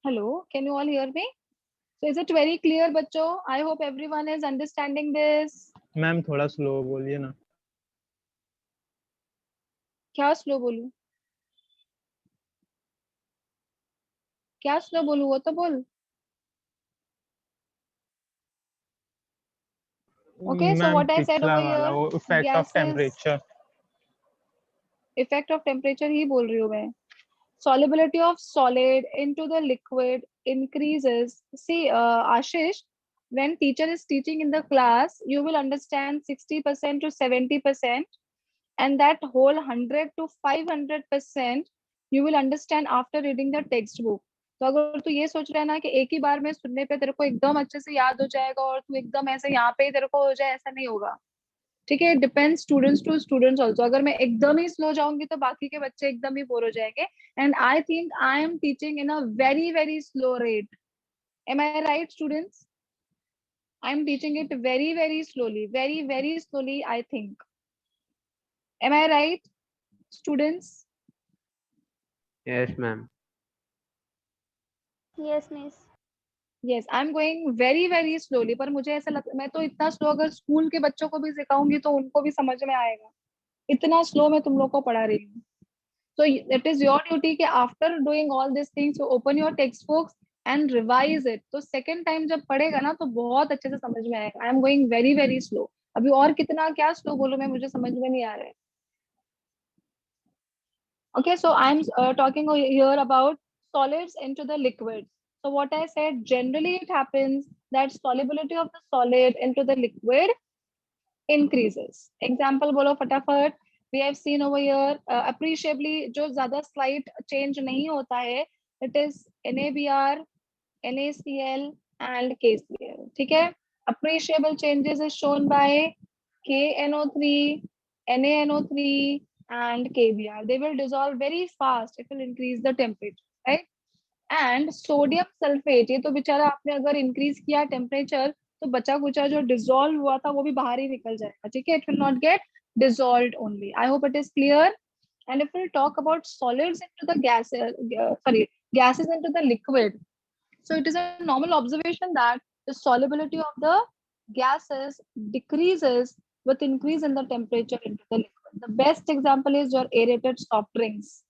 Hello, can you all hear me? So is it very clear बच्चों? I hope everyone is understanding this. Ma'am थोड़ा slow बोलिए ना। क्या slow बोलूं? क्या slow बोलूं वो तो बोल। Okay, so ma'am what I said पिछला over वाला here, वो effect of gases, temperature. effect of temperature ही बोल रही हूँ मैं। Solubility of solid into the liquid increases. See, Ashish, when teacher is teaching in the class, you will understand 60% to 70%, and that whole 100 to 500% you will understand after reading the textbook. तो अगर तू ये सोच रहा है ना कि एक ही बार में सुनने पे तेरे को एकदम अच्छे से याद हो जाएगा और तू एकदम ऐसे यहाँ पे ही तेरे को हो जाए, ऐसा नहीं होगा। ठीक है, depends students to students also. अगर मैं एकदम ही स्लो जाऊंगी तो बाकी के बच्चे एकदम ही बोर हो जाएंगे। And I think I am teaching in a very very slow rate. Am I right students? I am teaching it very very slowly, I think. Am I right students? Yes, ma'am. Yes, miss. Yes, I am going very very slowly. पर मुझे ऐसा लगता, मैं तो इतना slow अगर school के बच्चों को भी सिखाऊंगी तो उनको भी समझ में आएगा, इतना स्लो मैं तुम लोग को पढ़ा रही हूँ। So it is your duty कि after doing all these things you open your textbooks and revise it. तो second time जब पढ़ेगा ना तो बहुत अच्छे से समझ में आएगा। I am going very very slow. अभी और कितना क्या slow बोलूं मैं, मुझे समझ में नहीं आ रहा है। Okay, so I am talking here about solids into the liquids. So what I said, generally it happens that solubility of the solid into the liquid increases. Example बोलो फटाफट. We have seen over here appreciably जो ज़्यादा slight change नहीं होता है, it is NaBr, NaCl and KCl. ठीक है? Appreciable changes is shown by KNO3, NaNO3 and KBr. They will dissolve very fast. It will increase the temperature, right? And sodium sulfate, ये तो बेचारा आपने अगर increase किया temperature तो बचा कुचा जो dissolve हुआ था वो भी बाहर ही निकल जाएगा. ठीक है? It will not get dissolved only. I hope it is clear. And if we talk about solids into the gases into the liquid, so it is a normal observation that the solubility of the gases decreases with increase in the temperature into the liquid. The best example is your aerated soft drinks.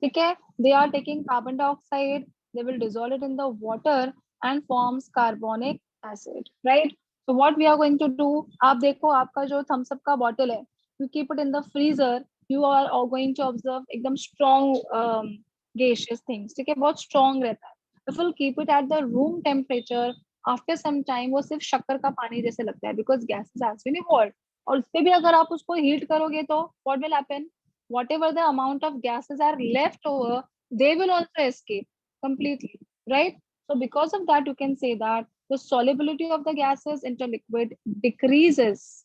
Okay, they are taking carbon dioxide, they will dissolve it in the water and forms carbonic acid, right? So what we are going to do, आप देखो आपका जो thumbs up का bottle है, you keep it in the freezer, you are all going to observe एकदम strong gaseous things. ठीक है, बहुत strong रहता है. If we'll keep it at the room temperature, after some time वो सिर्फ शक्कर का पानी जैसे लगता है because gases has been evolved. और उस पे भी अगर आप उसको heat करोगे तो what will happen? Whatever the amount of gases are left over, they will also escape completely, right? So because of that, you can say that the solubility of the gases into liquid decreases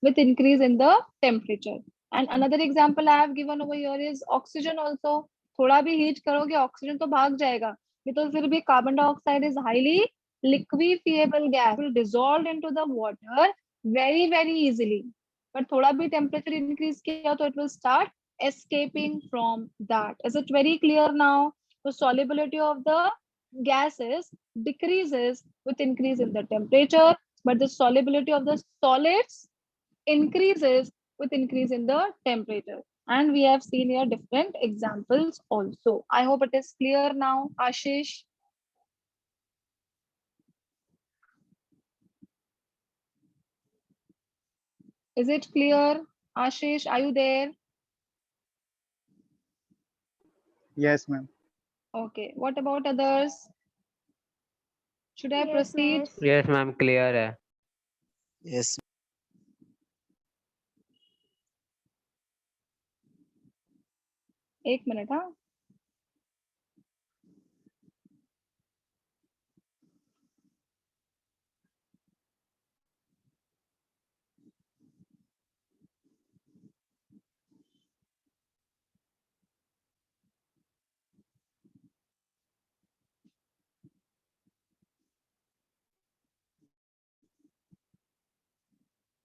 with increase in the temperature. And another example I have given over here is oxygen also. थोड़ा भी heat करोगे oxygen तो भाग जाएगा. Because फिर भी carbon dioxide is highly liquefiable gas, will dissolve into the water very easily. But थोड़ा भी temperature increase किया तो it will start escaping from that. Is it very clear now? The solubility of the gases decreases with increase in the temperature, but the solubility of the solids increases with increase in the temperature. And we have seen here different examples also. I hope it is clear now, Ashish. Is it clear? Ashish, are you there? Yes, ma'am. Okay. What about others? Should I Yes, proceed? miss. Yes, ma'am. Clear है. Yes. एक minute हाँ.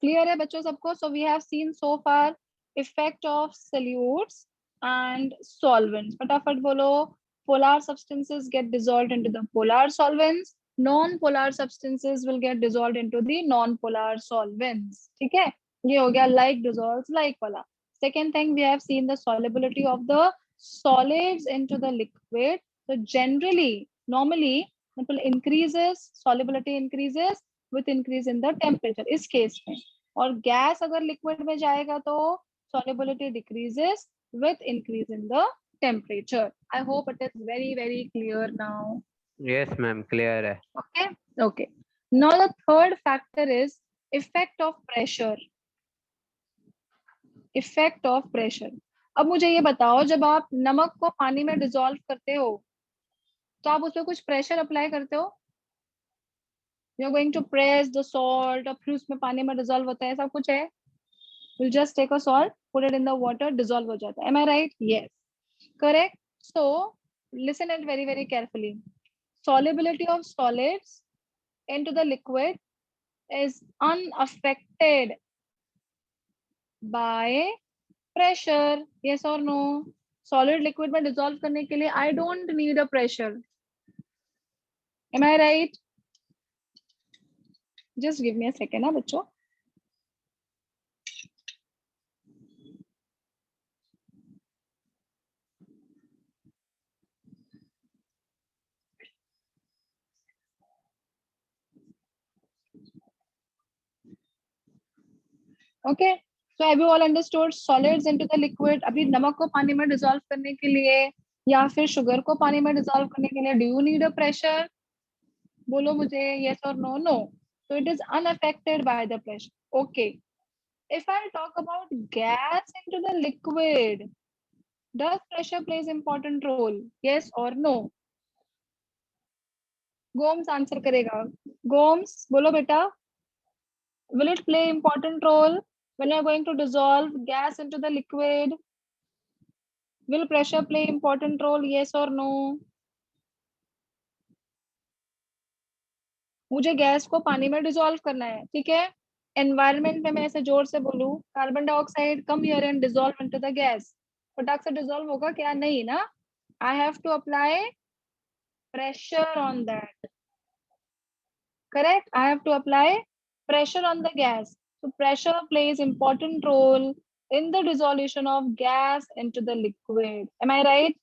Clear है बच्चों सबको? So we have seen so far effect of solutes and solvents. फटाफट बोलो. Polar substances get dissolved into the polar solvents. Non-polar substances will get dissolved into the non-polar solvents. ठीक है? ये हो गया like dissolves like वाला. Second thing, we have seen the solubility of the solids into the liquid. So generally, normally, increases, solubility increases with increase in the temperature. इस case में. और gas अगर लिक्विड में जाएगा तो solubility decreases with increase in the temperature. I hope it is very clear now. Yes, ma'am. Clear है. Okay. Now the third factor is effect of pressure. Effect of pressure. अब मुझे ये बताओ, जब आप नमक को पानी में डिसॉल्व करते हो तो आप उसमें कुछ प्रेशर अप्लाई करते हो? You're going to press the salt और फिर उसमें पानी में डिसॉल्व होता है, ऐसा कुछ है? We'll just take a salt, put it in the water, dissolve हो जाता है. Am I right? Yes. Correct. So listen it very carefully. Solubility of solids into the liquid is unaffected by pressure. Yes or no? Solid liquid में dissolve करने के लिए I don't need a pressure. Am I right? Just give me a second, हाँ बच्चों. Okay. So have you all understood solids into the liquid? अभी नमक को पानी में dissolve करने के लिए या फिर शुगर को पानी में डिसॉल्व करने के लिए do you need a pressure? बोलो मुझे yes or no. No, so it is unaffected by the pressure. Okay, if I talk about gas into the liquid, does pressure plays important role? Yes or no? Gomes answer करेगा. गोम्स बोलो बेटा, will it play important role when you are going to dissolve gas into the liquid? Will pressure play important role? Yes or no? मुझे gas को पानी में dissolve करना है, ठीक है. एनवायरमेंट में मैं ऐसे जोर से बोलूं, carbon dioxide come here and dissolve into the gas, फटाक से डिसॉल्व होगा क्या? नहीं ना. I have to apply pressure on that. Correct, I have to apply pressure on the gas. So pressure plays important role in the dissolution of gas into the liquid. Am I right?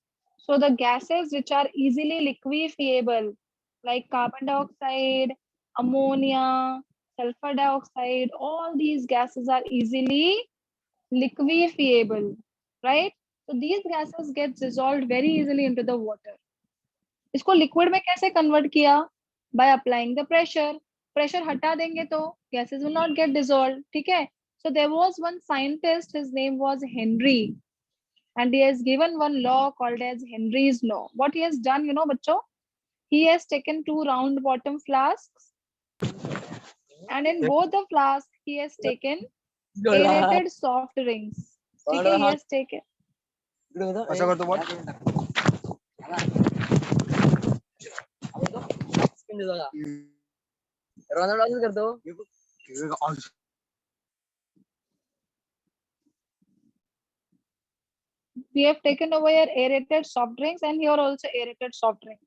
So the gases which are easily liquefiable, like carbon dioxide, ammonia, sulfur dioxide, all these gases are easily liquefiable, right? So these gases get dissolved very easily into the water. इसको liquid में कैसे convert किया? By applying the pressure. Pressure हटा देंगे तो gases will not get dissolve, ठीक है. So there was one scientist, his name was Henry, and he has given one law called as Henry's law. What he has done, you know बच्चों, he has taken two round bottom flasks, and in both the flasks he has taken aerated soft drinks. ठीक है, he has taken. We have taken over here aerated soft drinks, and here also aerated soft drinks.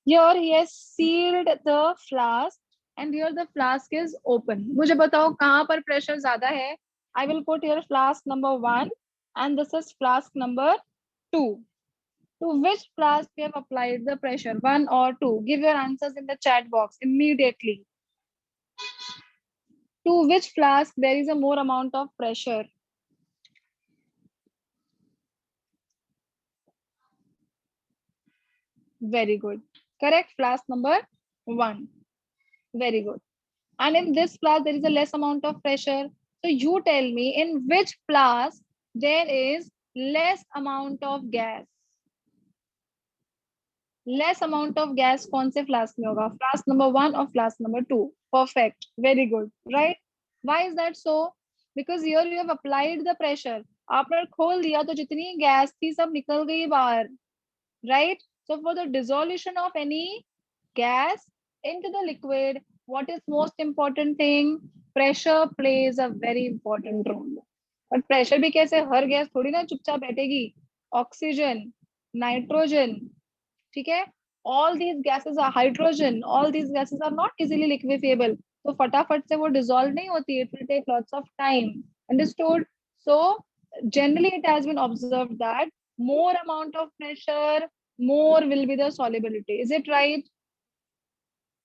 Here he has sealed the flask, and here the flask is open. मुझे बताओ कहाँ पर pressure ज़्यादा है? I will put here flask number 1 and this is flask number 2. To which flask we have applied the pressure, 1 or 2? Give your answers in the chat box immediately. To which flask there is a more amount of pressure? Very good. Correct, flask number 1. Very good. And in this flask there is a less amount of pressure. So you tell me in which flask there is less amount of gas. Less amount of gas कौन से flask में होगा? Flask number 1 or flask number 2? Perfect. Very good. Right? Why is that so? Because here you have applied the pressure. आपने खोल दिया तो जितनी gas थी सब निकल गई बाहर. Right? So for the dissolution of any gas into the liquid, what is most important thing? Pressure plays a very important role. But pressure भी कैसे? हर गैस थोड़ी ना चुपचाप बैठेगी. Oxygen, nitrogen, ठीक है? All these gases are hydrogen. All these gases are not easily liquefiable. तो फटाफट से वो dissolve नहीं होती. It will take lots of time. Understood? So generally it has been observed that more amount of pressure, more will be the solubility. Is it right?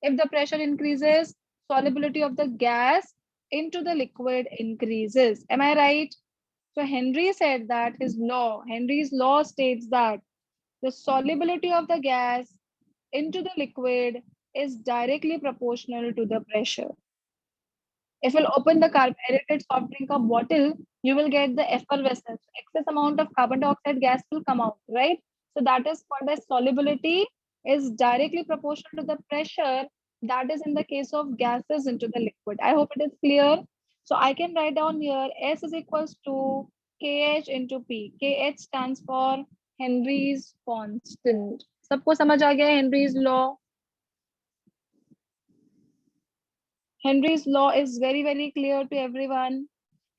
If the pressure increases, solubility of the gas into the liquid increases. Am I right? So Henry said that Henry's law states that the solubility of the gas into the liquid is directly proportional to the pressure. If you'll open the carbonated soft drink bottle, you will get the effervescence. Excess amount of carbon dioxide gas will come out, right? So that is called as solubility is directly proportional to the pressure that is in the case of gases into the liquid. I hope it is clear. So I can write down here S is equals to KH into P. KH stands for Henry's constant. सबको समझ आ गया Henry's law? Henry's law is very, very clear to everyone.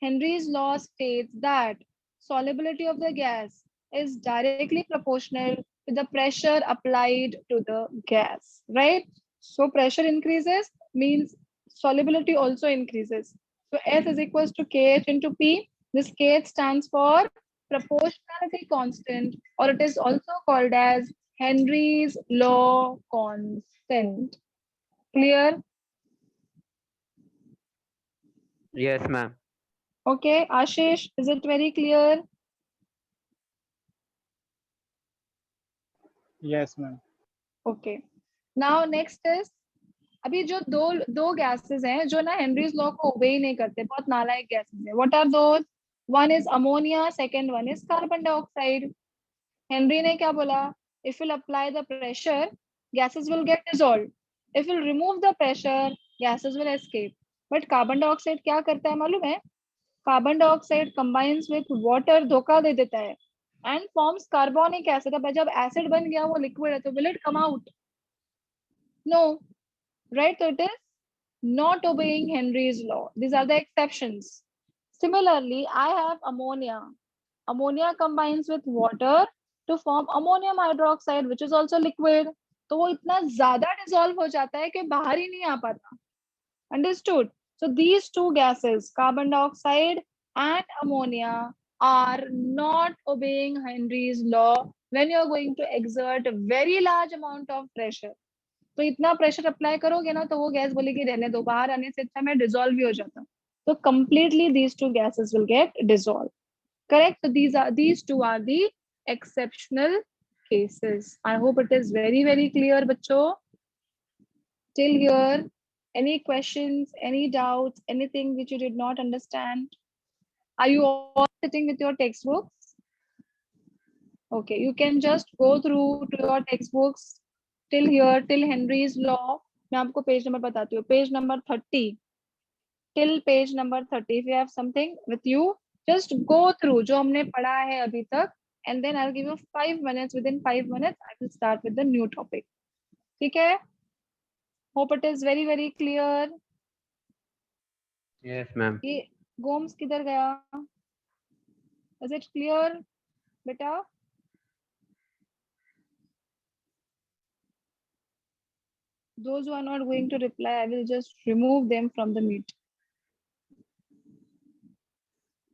Henry's law states that solubility of the gas is directly proportional to the pressure applied to the gas, right? So pressure increases means solubility also increases. So S is equals to KH into P. This KH stands for proportionality constant, or it is also called as Henry's law constant. Clear? Yes, ma'am. Okay, Ashish, is it very clear? yes ma'am. Okay, now next is, अभी जो दो दो gases हैं जो ना Henry's law को ओबे ही नहीं करते, बहुत नालायक गैसेस हैं. What are those? One is ammonia, second one is carbon dioxide. Henry ने क्या बोला? If will apply the pressure, gases will get dissolved. If we'll remove the pressure, gases will escape. But carbon dioxide क्या करता है मालूम है? Carbon dioxide combines with water, धोखा दे देता है and forms carbonic acid. अब जब एसिड बन गया, वो लिक्विड है, तो will it come out? No, right? So it is not obeying Henry's law. These are the exceptions. Similarly, I have ammonia. Ammonia combines with water to form ammonium hydroxide, which is also liquid. तो वो इतना ज्यादा dissolve हो जाता है कि बाहर ही नहीं आ पाता. Understood? So these two gases, carbon dioxide and ammonia, are not obeying Henry's law when you are going to exert a very large amount of pressure. तो इतना प्रेशर अप्लाई करोगे ना, तो वो गैस बोलेगी रहने दो, बाहर आने से अच्छा मैं डिसॉल्व ही हो जाता हूँ. तो completely these two gases will get dissolved. Correct? So these two are the exceptional cases. I hope it is very, very clear, bachcho. Till here, any questions, any doubts, anything which you did not understand? Are you all sitting with your textbooks? Okay, you can just go through to your textbooks till here, till Henry's law. मैं आपको page number बताती हूँ, page number 30 till page number 30. If you have something with you, just go through जो हमने पढ़ा है अभी तक, and then I'll give you 5 minutes. Within 5 minutes, I will start with the new topic. ठीक है? Hope it is very, very clear. Yes, ma'am. ये गोम्स किधर गया? Is it clear, बेटा? Those who are not going to reply, I will just remove them from the meet.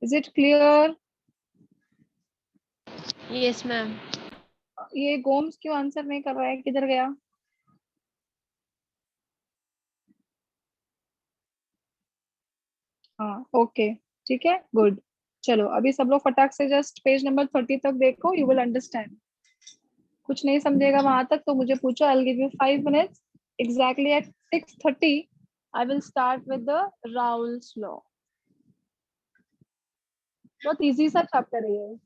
Is it clear? Yes, ma'am. ये गोम्स क्यों answer नहीं कर रहा है? किधर गया? हाँ, ओके, ठीक है, गुड. चलो अभी सब लोग फटाक से जस्ट पेज नंबर 30 तक देखो, यू विल अंडरस्टैंड. कुछ नहीं समझेगा वहां तक तो मुझे पूछो, आई will give you 5 minutes. Exactly at 6:30 I will start with the Raoult's law. बहुत इजी सा चैप्टर है ये.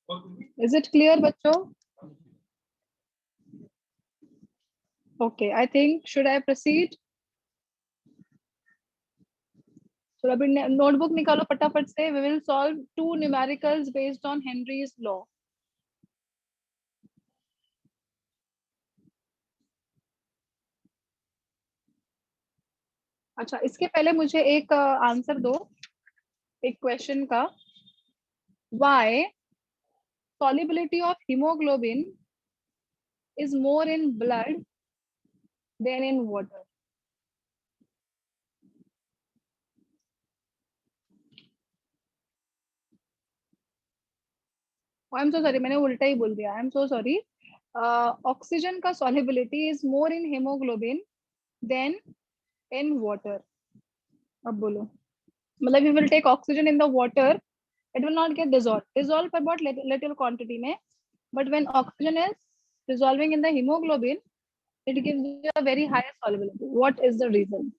Is it clear, बच्चों? Okay, I think should I proceed? So अभी notebook निकालो फटाफट से. We will solve 2 numericals based on Henry's law. अच्छा, इसके पहले मुझे एक आंसर दो एक क्वेश्चन का. Why solubility of hemoglobin is more in blood than in water? I am so sorry, मैंने उल्टा ही बोल दिया. I am so sorry. Oxygen का solubility is more in hemoglobin than in water. अब बोलो. मतलब you will take oxygen in the water, it will not get dissolved पर बहुत little quantity में. But when oxygen is dissolving in the hemoglobin, it gives you a very high solubility. What is the reason?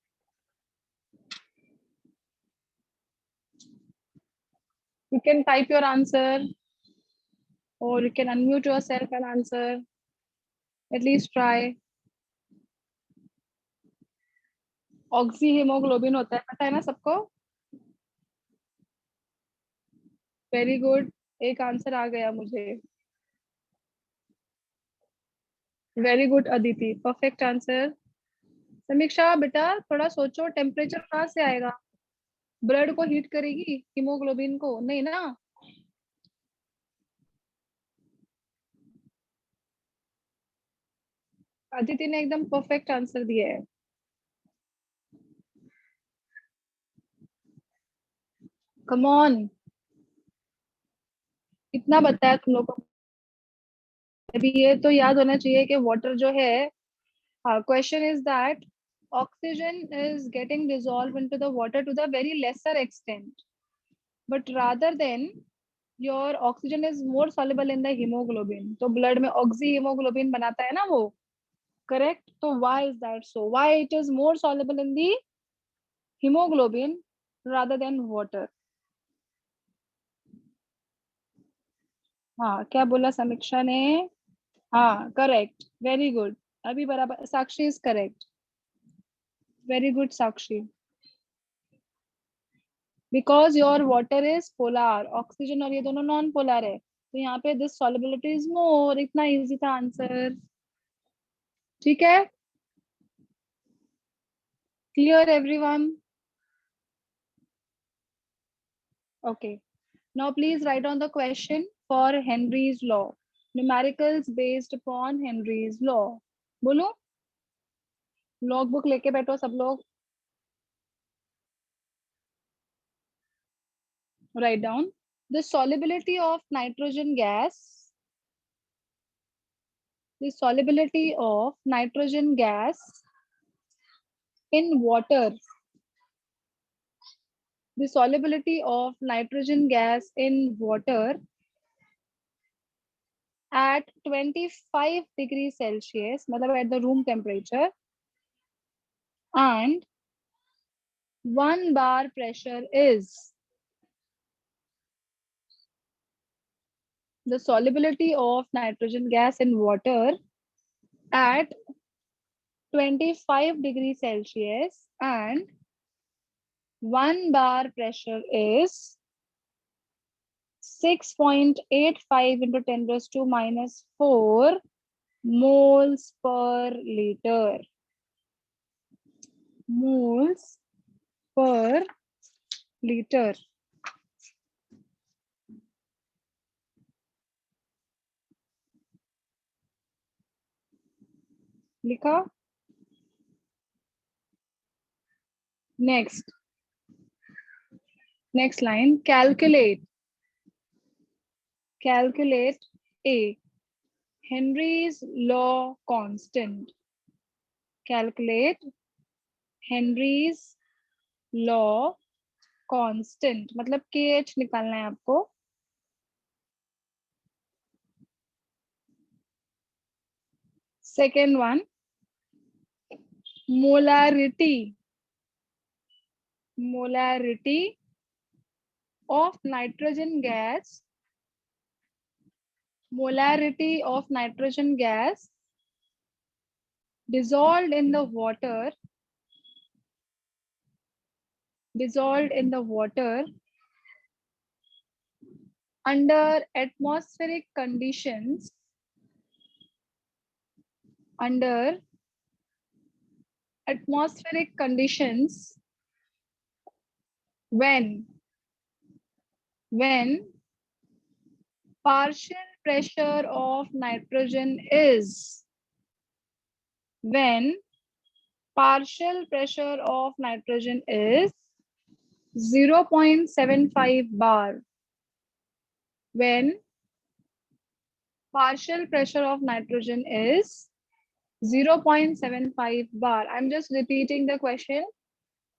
You can type your answer, or you can unmute yourself and answer. At least try. Oxy haemoglobin होता है, पता है ना सबको? Very good. एक answer आ गया मुझे. Very good Aditi, perfect answer. समीक्षा बेटा थोड़ा सोचो, टेम्परेचर कहाँ से आएगा? ब्लड को हीट करेगी हीमोग्लोबिन को? नहीं ना. अदिति ने एकदम परफेक्ट आंसर दिया है. कम ऑन, इतना बताया तुम लोगों को. अभी ये तो याद होना चाहिए कि वाटर जो है, question is that oxygen is getting dissolved into the water to the very lesser extent, but rather than your oxygen is more soluble in the hemoglobin. तो blood में oxy hemoglobin बनाता है ना वो, correct? तो why is that so? Why it is more soluble in the hemoglobin rather than water? हाँ, क्या बोला समीक्षा ने? हाँ, करेक्ट, वेरी गुड. अभी बराबर. Sakshi is correct. Very good Sakshi. Because your water is polar, oxygen और ये दोनों नॉन पोलर है, तो यहाँ पे दिस सॉल्युबिलिटी इज मोर. इतना इजी था आंसर. ठीक है, clear everyone? Okay, now please right on the question for Henry's law. Numericals based upon Henry's law. बोलो, लॉग बुक लेके बैठो सब लोग. Write down the solubility of nitrogen gas. The solubility of nitrogen gas in water. The solubility of nitrogen gas in water at 25 degrees Celsius, मतलब at the room temperature, and 1 bar pressure is. The solubility of nitrogen gas in water at 25 degrees Celsius and 1 bar pressure is 6.85 into 10 raised to minus 4 moles per liter. Moles per liter. लिखा? Next line, calculate A, Henry's law constant. Calculate Henry's law constant, मतलब KH निकालना है आपको. Second one, molarity of nitrogen gas molarity of nitrogen gas dissolved in the water under atmospheric conditions when partial pressure of nitrogen is 0.75 bar. When partial pressure of nitrogen is 0.75 bar. I'm just repeating the question.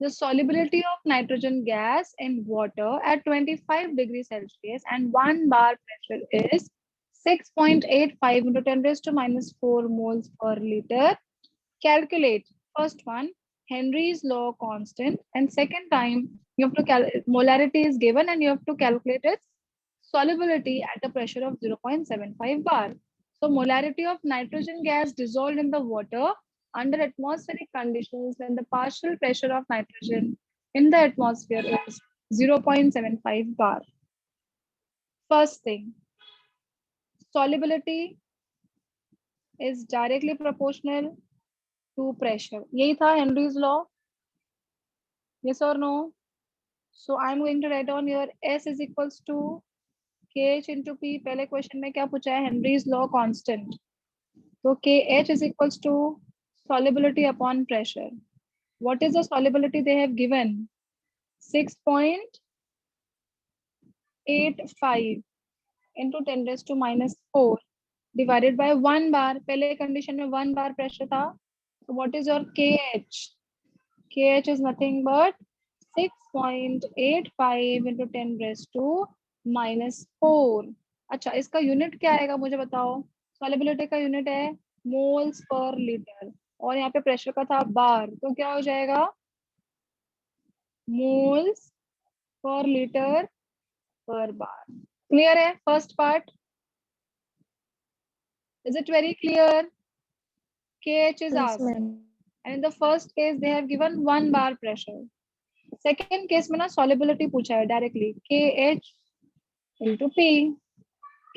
The solubility of nitrogen gas in water at 25 degrees Celsius and 1 bar pressure is 6.85 into 10 raised to minus 4 moles per liter. Calculate. First one, Henry's law constant, and second time you have to molarity is given and you have to calculate its solubility at a pressure of 0.75 bar. So molarity of nitrogen gas dissolved in the water under atmospheric conditions when the partial pressure of nitrogen in the atmosphere is 0.75 bar. First thing, solubility is directly proportional to pressure. यही था Henry's law. Yes or no? So I'm going to write on your S is equals to KH into P. पहले question में क्या पूछा है? Henry's law constant. So KH is equals to solubility upon pressure. What is the solubility they have given? 6.85 into 10 raised to minus 4 divided by 1 bar. पहले condition में 1 bar pressure था. So what is your KH? KH is nothing but 6.85 into 10 raised to minus 4. अच्छा, इसका unit क्या आएगा मुझे बताओ. Solubility का यूनिट है मोल्स पर लीटर और यहाँ पे प्रेशर का था बार, तो क्या हो जाएगा? मोल्स पर लीटर पर बार. क्लियर है first part? Is it very clear? KH is asked. And in the first case, they have given 1 bar pressure. Second case में ना solubility पूछा है directly. KH into P.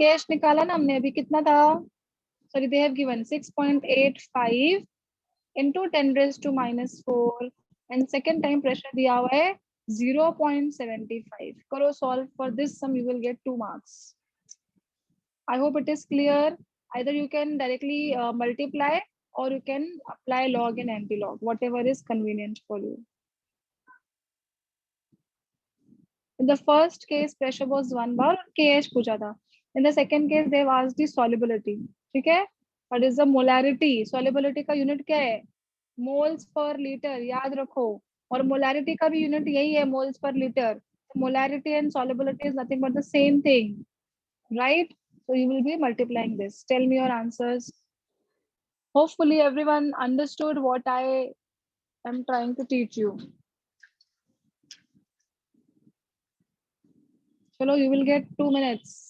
KH निकाला ना हमने अभी, कितना था? Sorry, they have given 6.85 into 10 raised to minus 4. And second time pressure दिया हुआ है 0.75. करो solve for this sum, you will get 2 marks. I hope it is clear. Either you can directly multiply or you can apply log and anti-log, whatever is convenient for you. In the first case, pressure was 1 bar, KH पूछा था. In the second case, they have asked the solubility. ठीक है? What is the molarity? Solubility का unit क्या है? Moles per liter. याद रखो. और molarity का भी unit यही है, moles per liter. Molarity and solubility is nothing but the same thing, right? So you will be multiplying this. Tell me your answers. Hopefully everyone understood what I am trying to teach you. Chalo, you will get 2 minutes.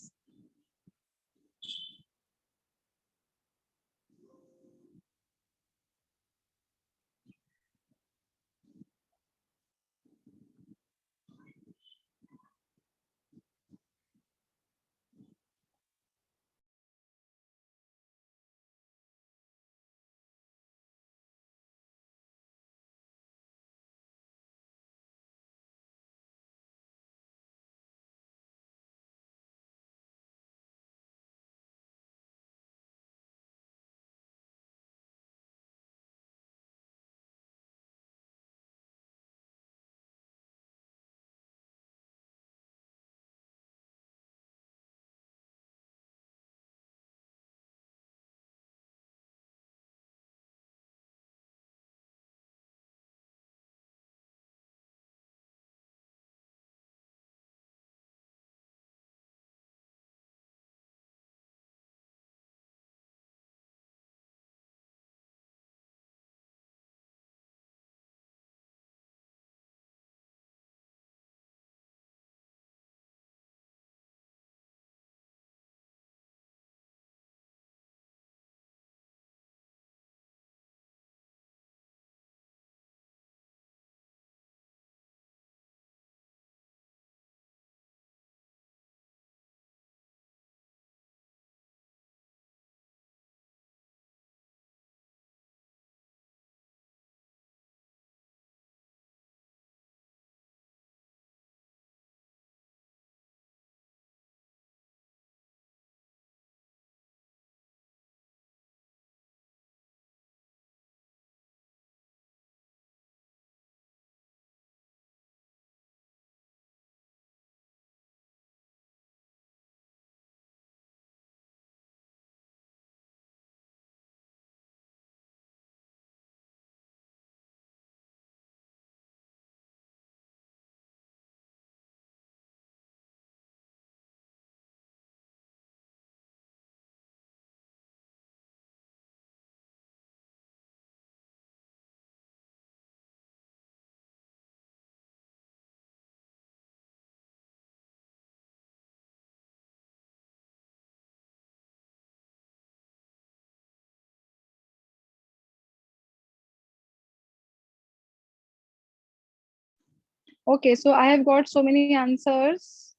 Okay, so I have got so many answers.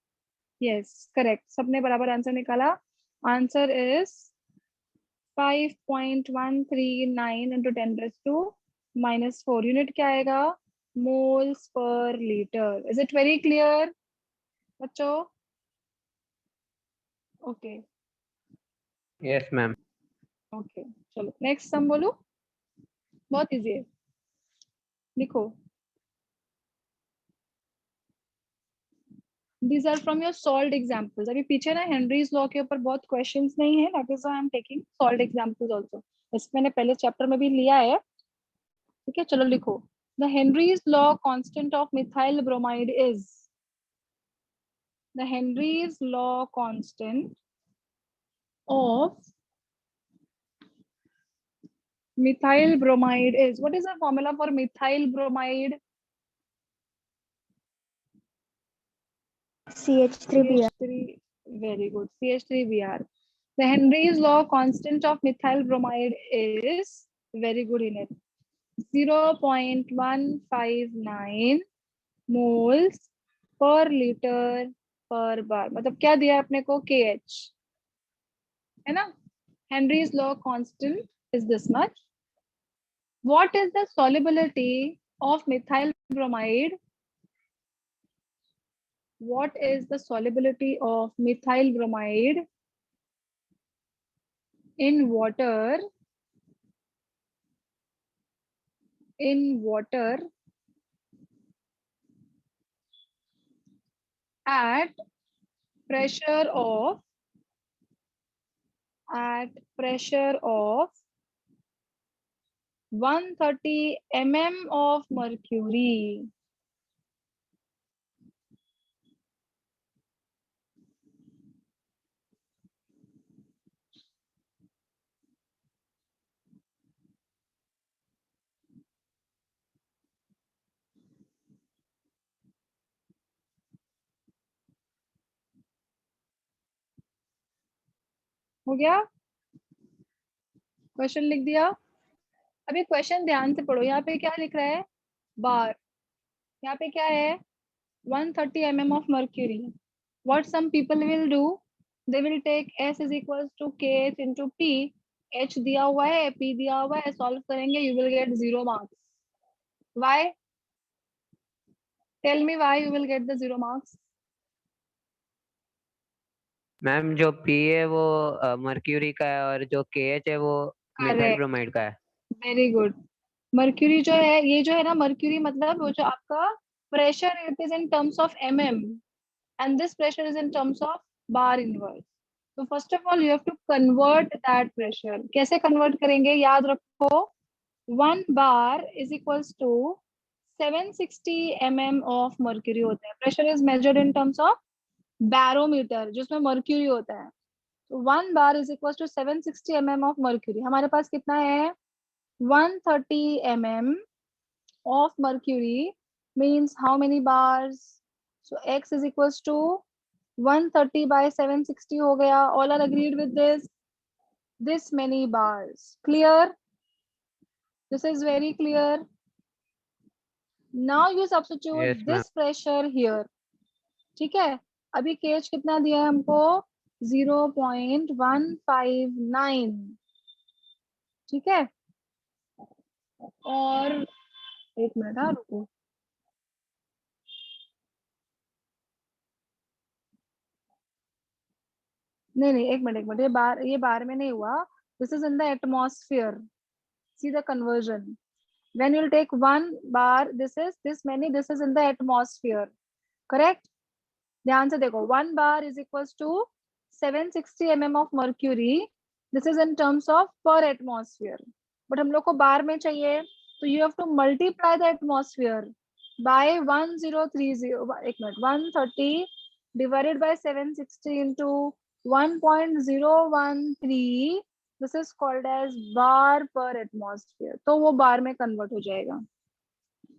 Yes, correct. सबने बराबर answer निकाला. Answer is 5.139 into 10 raised to -4. Unit क्या आएगा? Moles per liter. Is it very clear, बच्चों? Okay, Yes, ma'am. okay. चलो next sum बोलूं. बहुत easy है. लिखो. These are from your solved examples. अभी पीछे ना हेनरीज लॉ के ऊपर बहुत क्वेश्चंस नहीं है. That is why I am taking solved examples also. इसमें मैंने पहले चैप्टर में भी लिया है. ठीक है, चलो लिखो. The Henry's law constant of methyl bromide is. The Henry's law constant of methyl bromide is. What is the formula for methyl bromide? CH3Br. CH3. Very good. CH3Br. The Henry's law constant of methyl bromide is. Very good in it. 0.159 moles per liter per bar. मतलब क्या दिया अपने को? KH है ना. Henry's law constant is this much. What is the solubility of methyl bromide? What is the solubility of methyl bromide in water? In water at pressure of 130 mm of mercury. हो गया? Question लिख दिया. अभी question ध्यान से पढ़ो. यहाँ पे क्या लिख रहा है? बार. यहाँ पे क्या है? 130 mm of mercury. What some people will do, they will take S is equals to KH into P. H दिया हुआ है, P दिया हुआ है, solve करेंगे, you will get 0 marks. Why? Tell me why you will get the 0 marks. Ma'am जो P है वो मर्क्यूरी का है और जो KH है वो मिथाइल Correct. ब्रोमाइड का है. Very good. मर्क्यूरी जो है, ये जो है ना मर्क्यूरी, मतलब वो जो आपका pressure it is in terms of mm and this pressure is in terms of bar inverse. So first of all you have to convert that pressure. कैसे convert करेंगे? याद रखो 1 bar is equals to 760 mm of mercury होता है. Pressure is measured in terms of barometer जिसमें mercury होता है. So 1 bar is equals to 760 mm of mercury. हमारे पास कितना है? 130 mm of mercury means how many bars? So x is equals to 130 by 760 हो गया. All are agreed with this? This many bars. Clear? This is very clear. Now you substitute Yes, this pressure here. ठीक है. अभी KH कितना दिया है हमको? 0.159. ठीक है. और एक मिनट, हाँ रुको. नहीं एक मिनट, ये बार में नहीं हुआ. This is in the atmosphere. See the conversion. When you'll take 1 bar, this is this many, this is in the atmosphere. Correct? ध्यान से देखो. 1 bar is equals to 760 mm of mercury. This is in terms of per atmosphere. But हम लोग को बार में चाहिए, तो you have to multiply the atmosphere by 1030. एक minute, 130 divided by 760 into 1.013. This is called as bar per atmosphere. तो वो बार में convert हो जाएगा.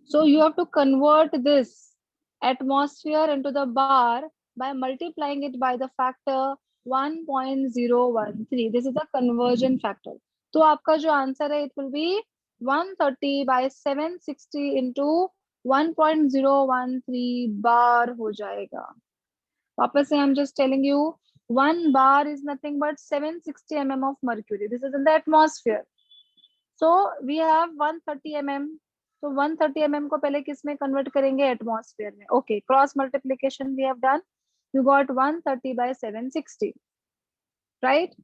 So you have to convert this atmosphere into the bar by multiplying it by the factor 1.013. This is the conversion factor. तो आपका जो answer है, it will be 130 by 760 into 1.013 बार हो जाएगा। वापस से I'm just telling you 1 bar is nothing but 760 mm of mercury. This is in the atmosphere. So we have 130 mm. So 130 mm को पहले किस में convert करेंगे? Atmosphere में. Okay, cross multiplication we have done. You got 130 by 760. Right?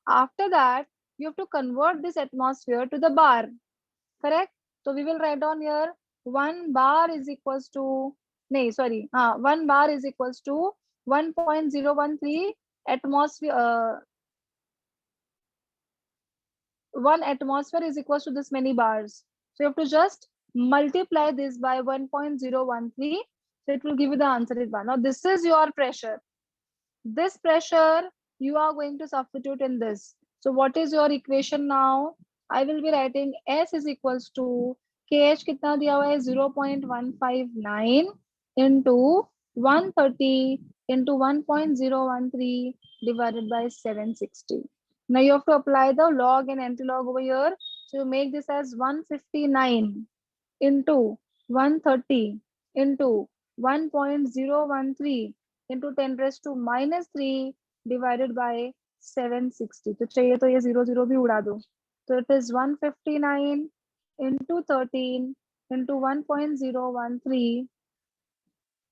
After that, you have to convert this atmosphere to the bar. Correct? So we will write down here 1 bar is equals to, no, sorry, 1 bar is equals to 1.013 atmosphere. 1 atmosphere is equals to this many bars. So you have to just multiply this by 1.013. So it will give you the answer is 1. Now this is your pressure. This pressure you are going to substitute in this. So what is your equation now? I will be writing S is equals to KH कितना दिया हुआ है 0.159 into 130 into 1.013 divided by 760. Now you have to apply the log and anti-log over here. So you make this as 159 into 130 into 1.013 into 10 raised to minus 3 divided by 760. तो चाहिए तो ये 0 भी उड़ा दो. So it is 159 into 13 into 1.013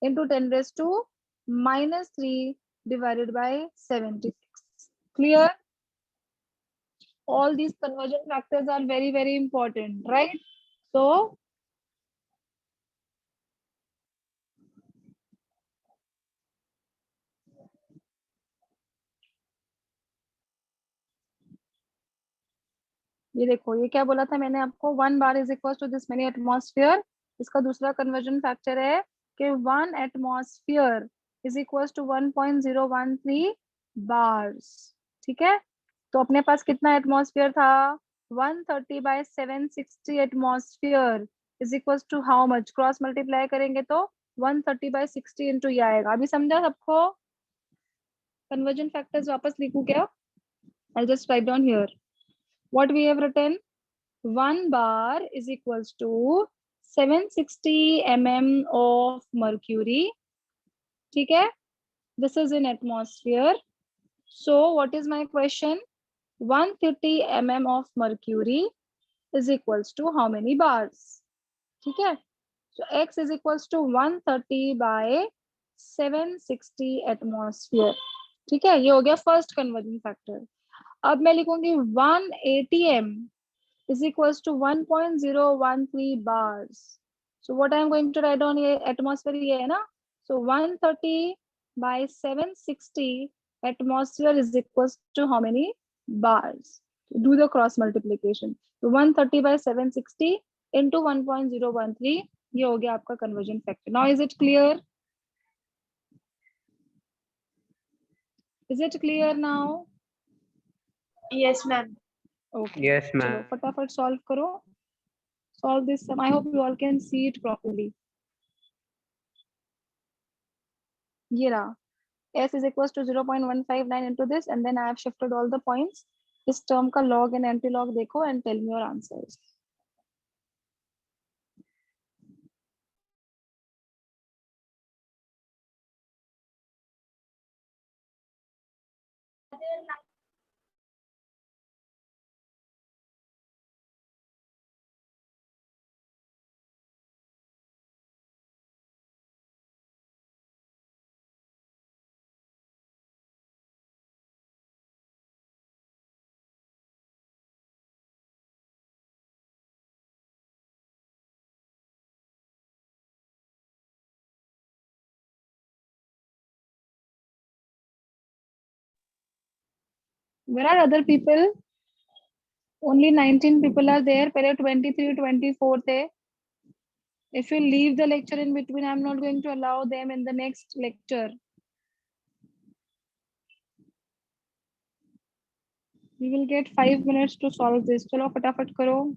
into 10 raised to minus 3 divided by 76. Clear? All these conversion factors are very, very important, right? So ये देखो, ये क्या बोला था मैंने आपको, 1 bar is equals to this many atmosphere. इसका दूसरा कन्वर्जन फैक्टर है कि 1 atmosphere is equals to 1.013 bars. ठीक है, तो अपने पास कितना एटमॉस्फेयर था? 130 by 760 atmosphere is equals to how much? Cross multiply करेंगे तो 130 by 60 इंटू ये आएगा. अभी समझा सबको? कन्वर्जन फैक्टर्स वापस लिखूं क्या? I'll just write down here. What we have written, 1 bar is equals to 760 mm of mercury. ठीक है, this is in atmosphere. So what is my question? 130 mm of mercury is equals to how many bars? ठीक है, so x is equals to 130 by 760 atmosphere. ठीक है, ये हो गया first conversion factor. अब मैं लिखूंगी 180 m is equals to 1.013 bars. So what I am going to write down here, atmosphere ये है ना, so 130 by 760 atmosphere is equals to how many bars? Do the cross multiplication. So 130 by 760 into 1.013, ये हो गया आपका conversion factor. Now is it clear? Is it clear now? Yes, ma'am. Okay. Yes, चलो ma'am. फटाफट solve करो. Solve this sum. I hope you all can see it properly. ये रहा. S is equals to 0.159 into this, and then I have shifted all the points. इस term का log and anti-log देखो and tell me your answers. Where are other people? Only 19 people are there. पहले 23, 24 थे. If you leave the lecture in between, I'm not going to allow them in the next lecture. You will get 5 minutes to solve this. चलो फटाफट करो.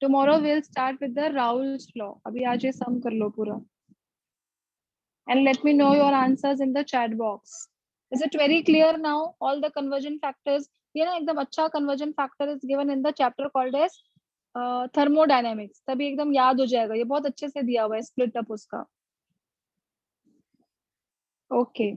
Tomorrow we'll start with the Raoult's law. अभी आज ये sum कर लो पूरा. And let me know your answers in the chat box. Is it very clear now? All the conversion factors. ये ना एकदम अच्छा conversion factor is given in the chapter called as thermodynamics, तभी एकदम याद हो जाएगा, ये बहुत अच्छे से दिया हुआ है स्प्लिट अप उसका। Okay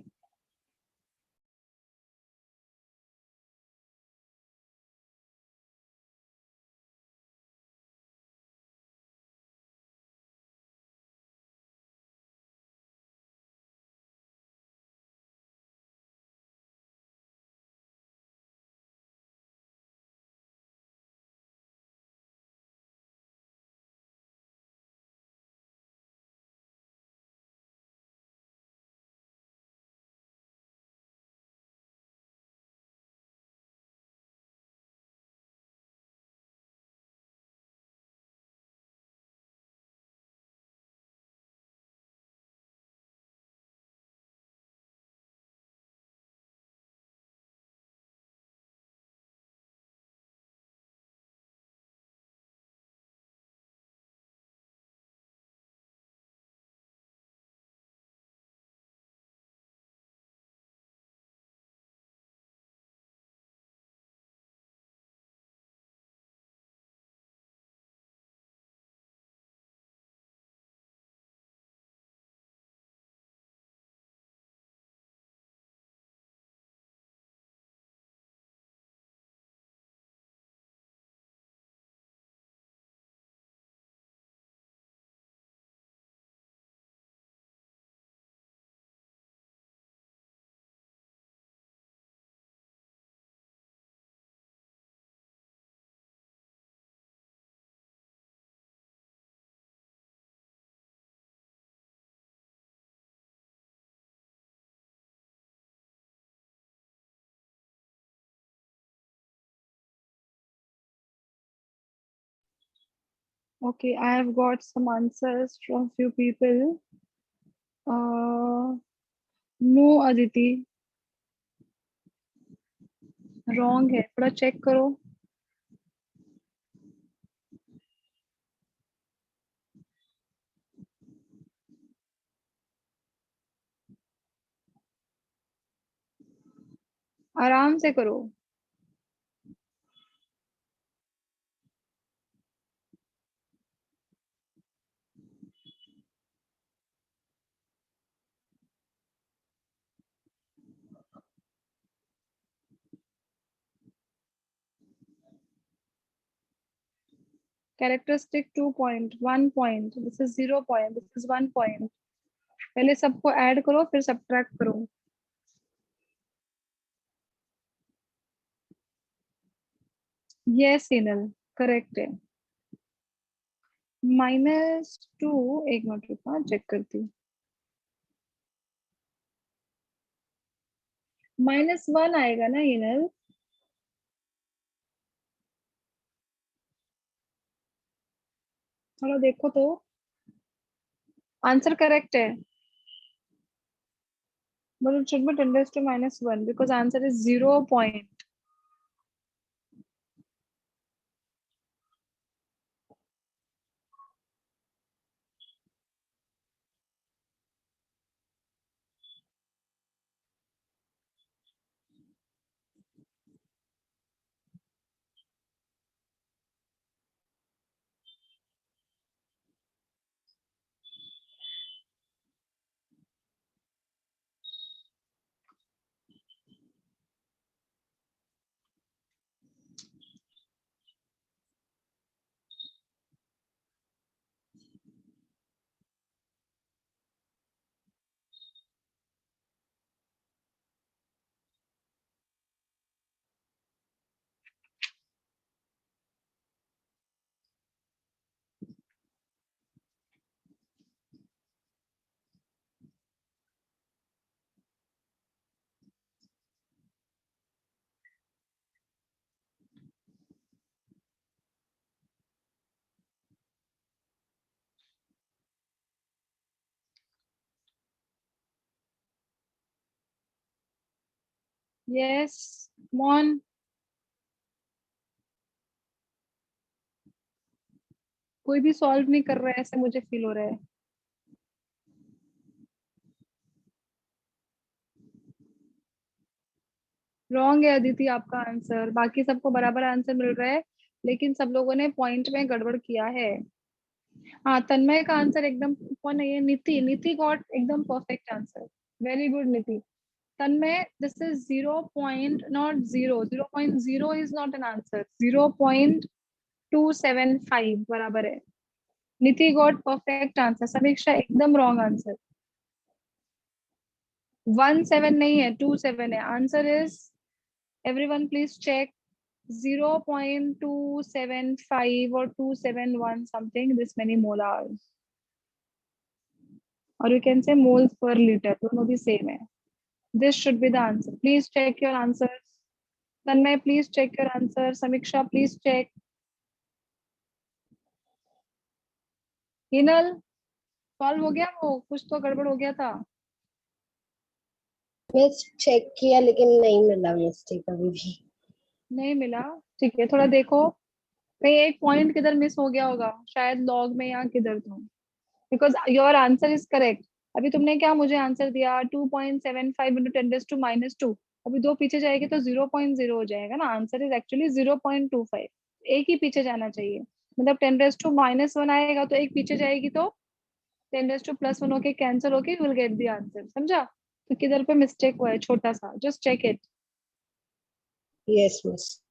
okay, I have got some answers from few people. No Aditi, wrong है, थोड़ा चेक करो। आराम से करो। Characteristic 2 point, 1 point, this is 0 point, this is 1 point. पहले सबको ऐड करो फिर सब्ट्रैक्ट करो। यस इनल, करेक्ट है। -2, एक मिनट रुको, चेक करती हूँ। -1 आएगा ना इनल? थोड़ा देखो तो, आंसर करेक्ट है, but it should be 10 raised to -1 because answer is 0 point. Yes, come on. कोई भी सॉल्व नहीं कर रहा है, ऐसे मुझे फील हो रहा है। रॉन्ग है अदिति आपका आंसर, बाकी सबको बराबर आंसर मिल रहा है। लेकिन सब लोगों ने पॉइंट में गड़बड़ किया है। हाँ, तन्मय का आंसर एकदम, कौन है ये? नीति। नीति गॉट एकदम परफेक्ट आंसर। वेरी गुड नीति। तन्मय, this is 0.0 is not an answer. 0.275 बराबर है। नीति गॉट परफेक्ट आंसर। समीक्षा एकदम रॉन्ग आंसर। 17 नहीं है, 27 है। Answer is, everyone please check, 0.275 or 271 something, this many molars, or you can say moles per liter, दोनों भी same है। This should be the answer. Please check your answers. Tanmay, please check your answer. Samiksha, please check. Hinal, solve हो गया? वो कुछ तो गड़बड़ हो गया था। मैं चेक किया लेकिन नहीं मिला मिस्टेक अभी भी। नहीं मिला? ठीक है, थोड़ा देखो, कहीं एक पॉइंट किधर मिस हो गया होगा, शायद लॉग में या किधर तो, because your answer is correct. अभी तुमने क्या मुझे आंसर दिया? 2.75 into 10⁻²। अभी दो पीछे जाएगी तो 0.0 हो जाएगा ना। Answer is actually 0.25। एक ही पीछे जाना चाहिए, मतलब 10⁻⁻1 आएगा तो एक पीछे जाएगी तो 10⁻+1 होके कैंसिल होके विल गेट द आंसर। समझा? तो किधर पे मिस्टेक हुआ है छोटा सा, just check it. Yes miss.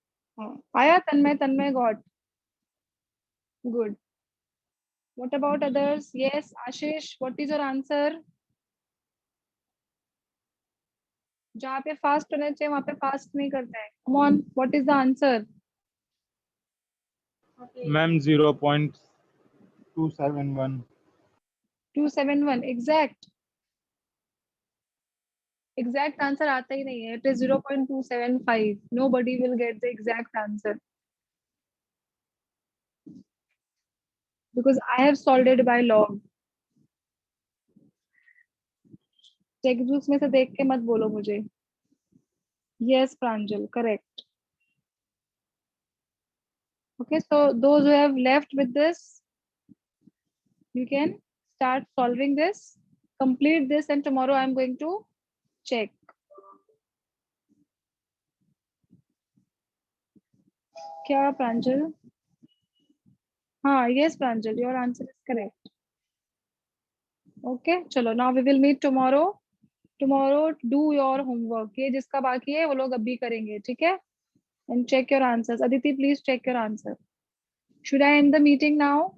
आया Tanmay? Tanmay got good. What about others? Yes, Ashish, what is your answer? जहाँ पे फास्ट होना चाहिए वहाँ पे फास्ट नहीं करता है। Come on, what is the answer? Ma'am 0.271। 271 exact। Exact answer आता ही नहीं है। It is 0.275. Nobody will get the exact answer because I have solved it by log. Text में से देख के मत बोलो मुझे। Yes, Pranjal, correct. Okay, so those who have left with this, you can start solving this, complete this, and tomorrow I'm going to check. क्या प्रांजल? हाँ, yes Pranjal, your answer is correct. Okay, चलो, now we will meet tomorrow. Tomorrow do your homework. ये जिसका बाकी है वो लोग अभी करेंगे, ठीक है? And check your answers. Aditi, please check your answer. Should I end the meeting now?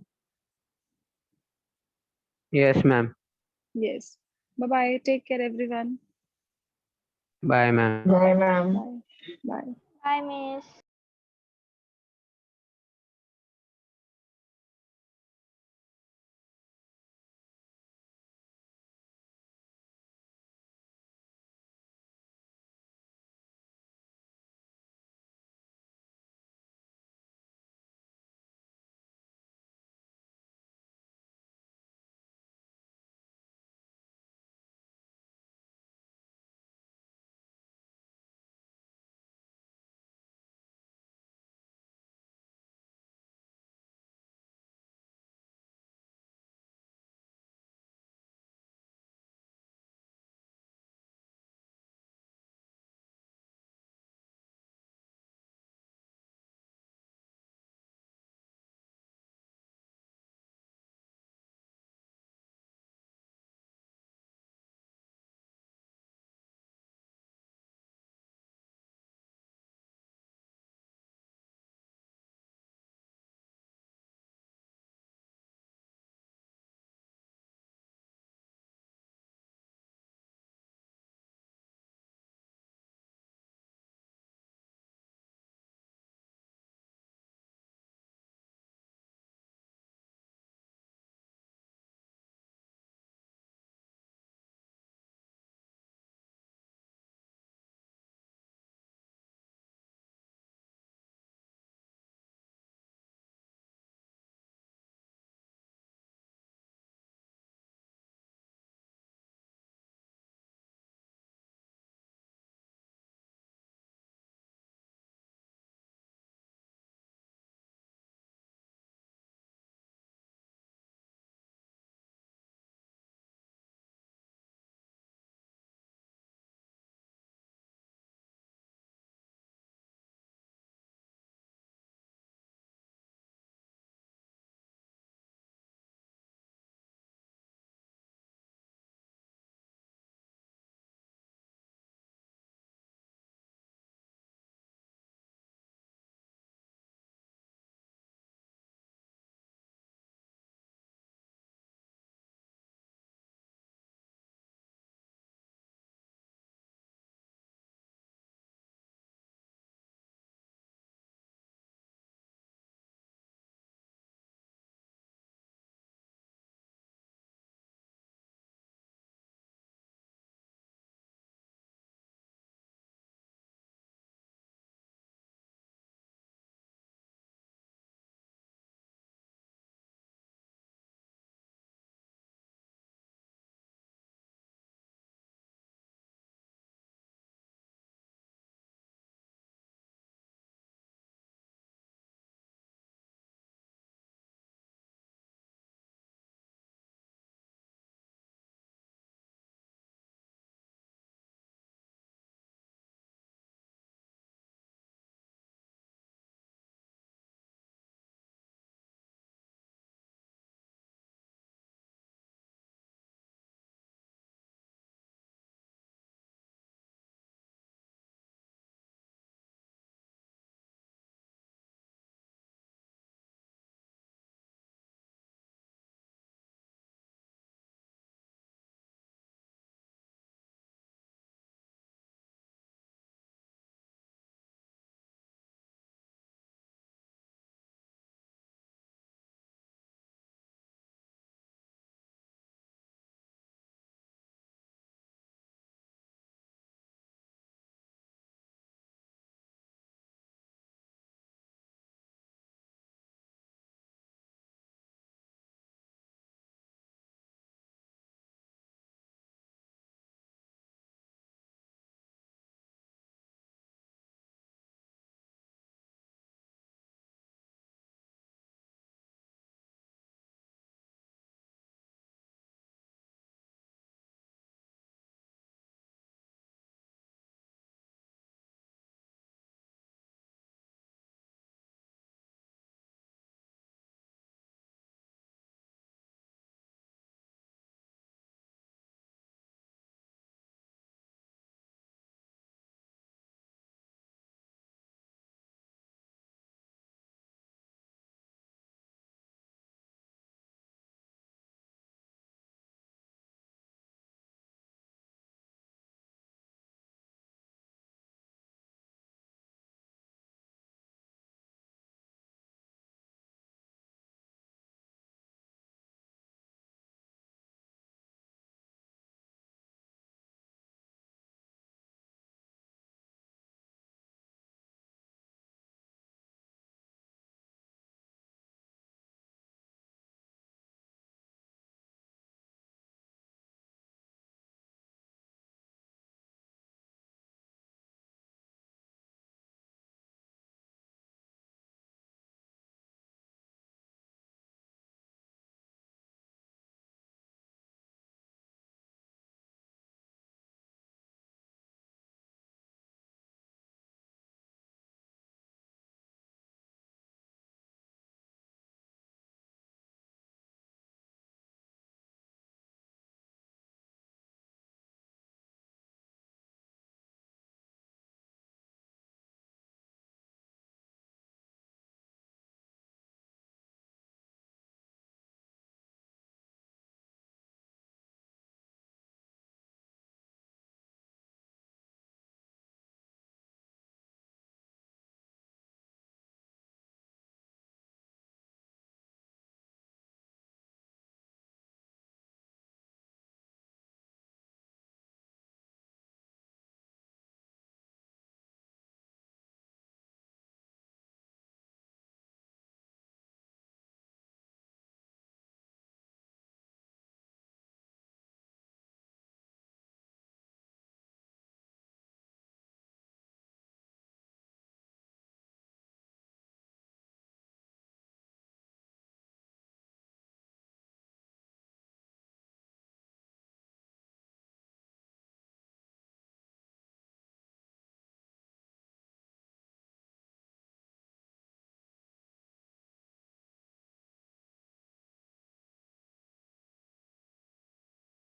Yes, ma'am. Yes. Bye bye. Take care, everyone. Bye, ma'am. Bye ma'am. Bye. Bye. Bye, miss.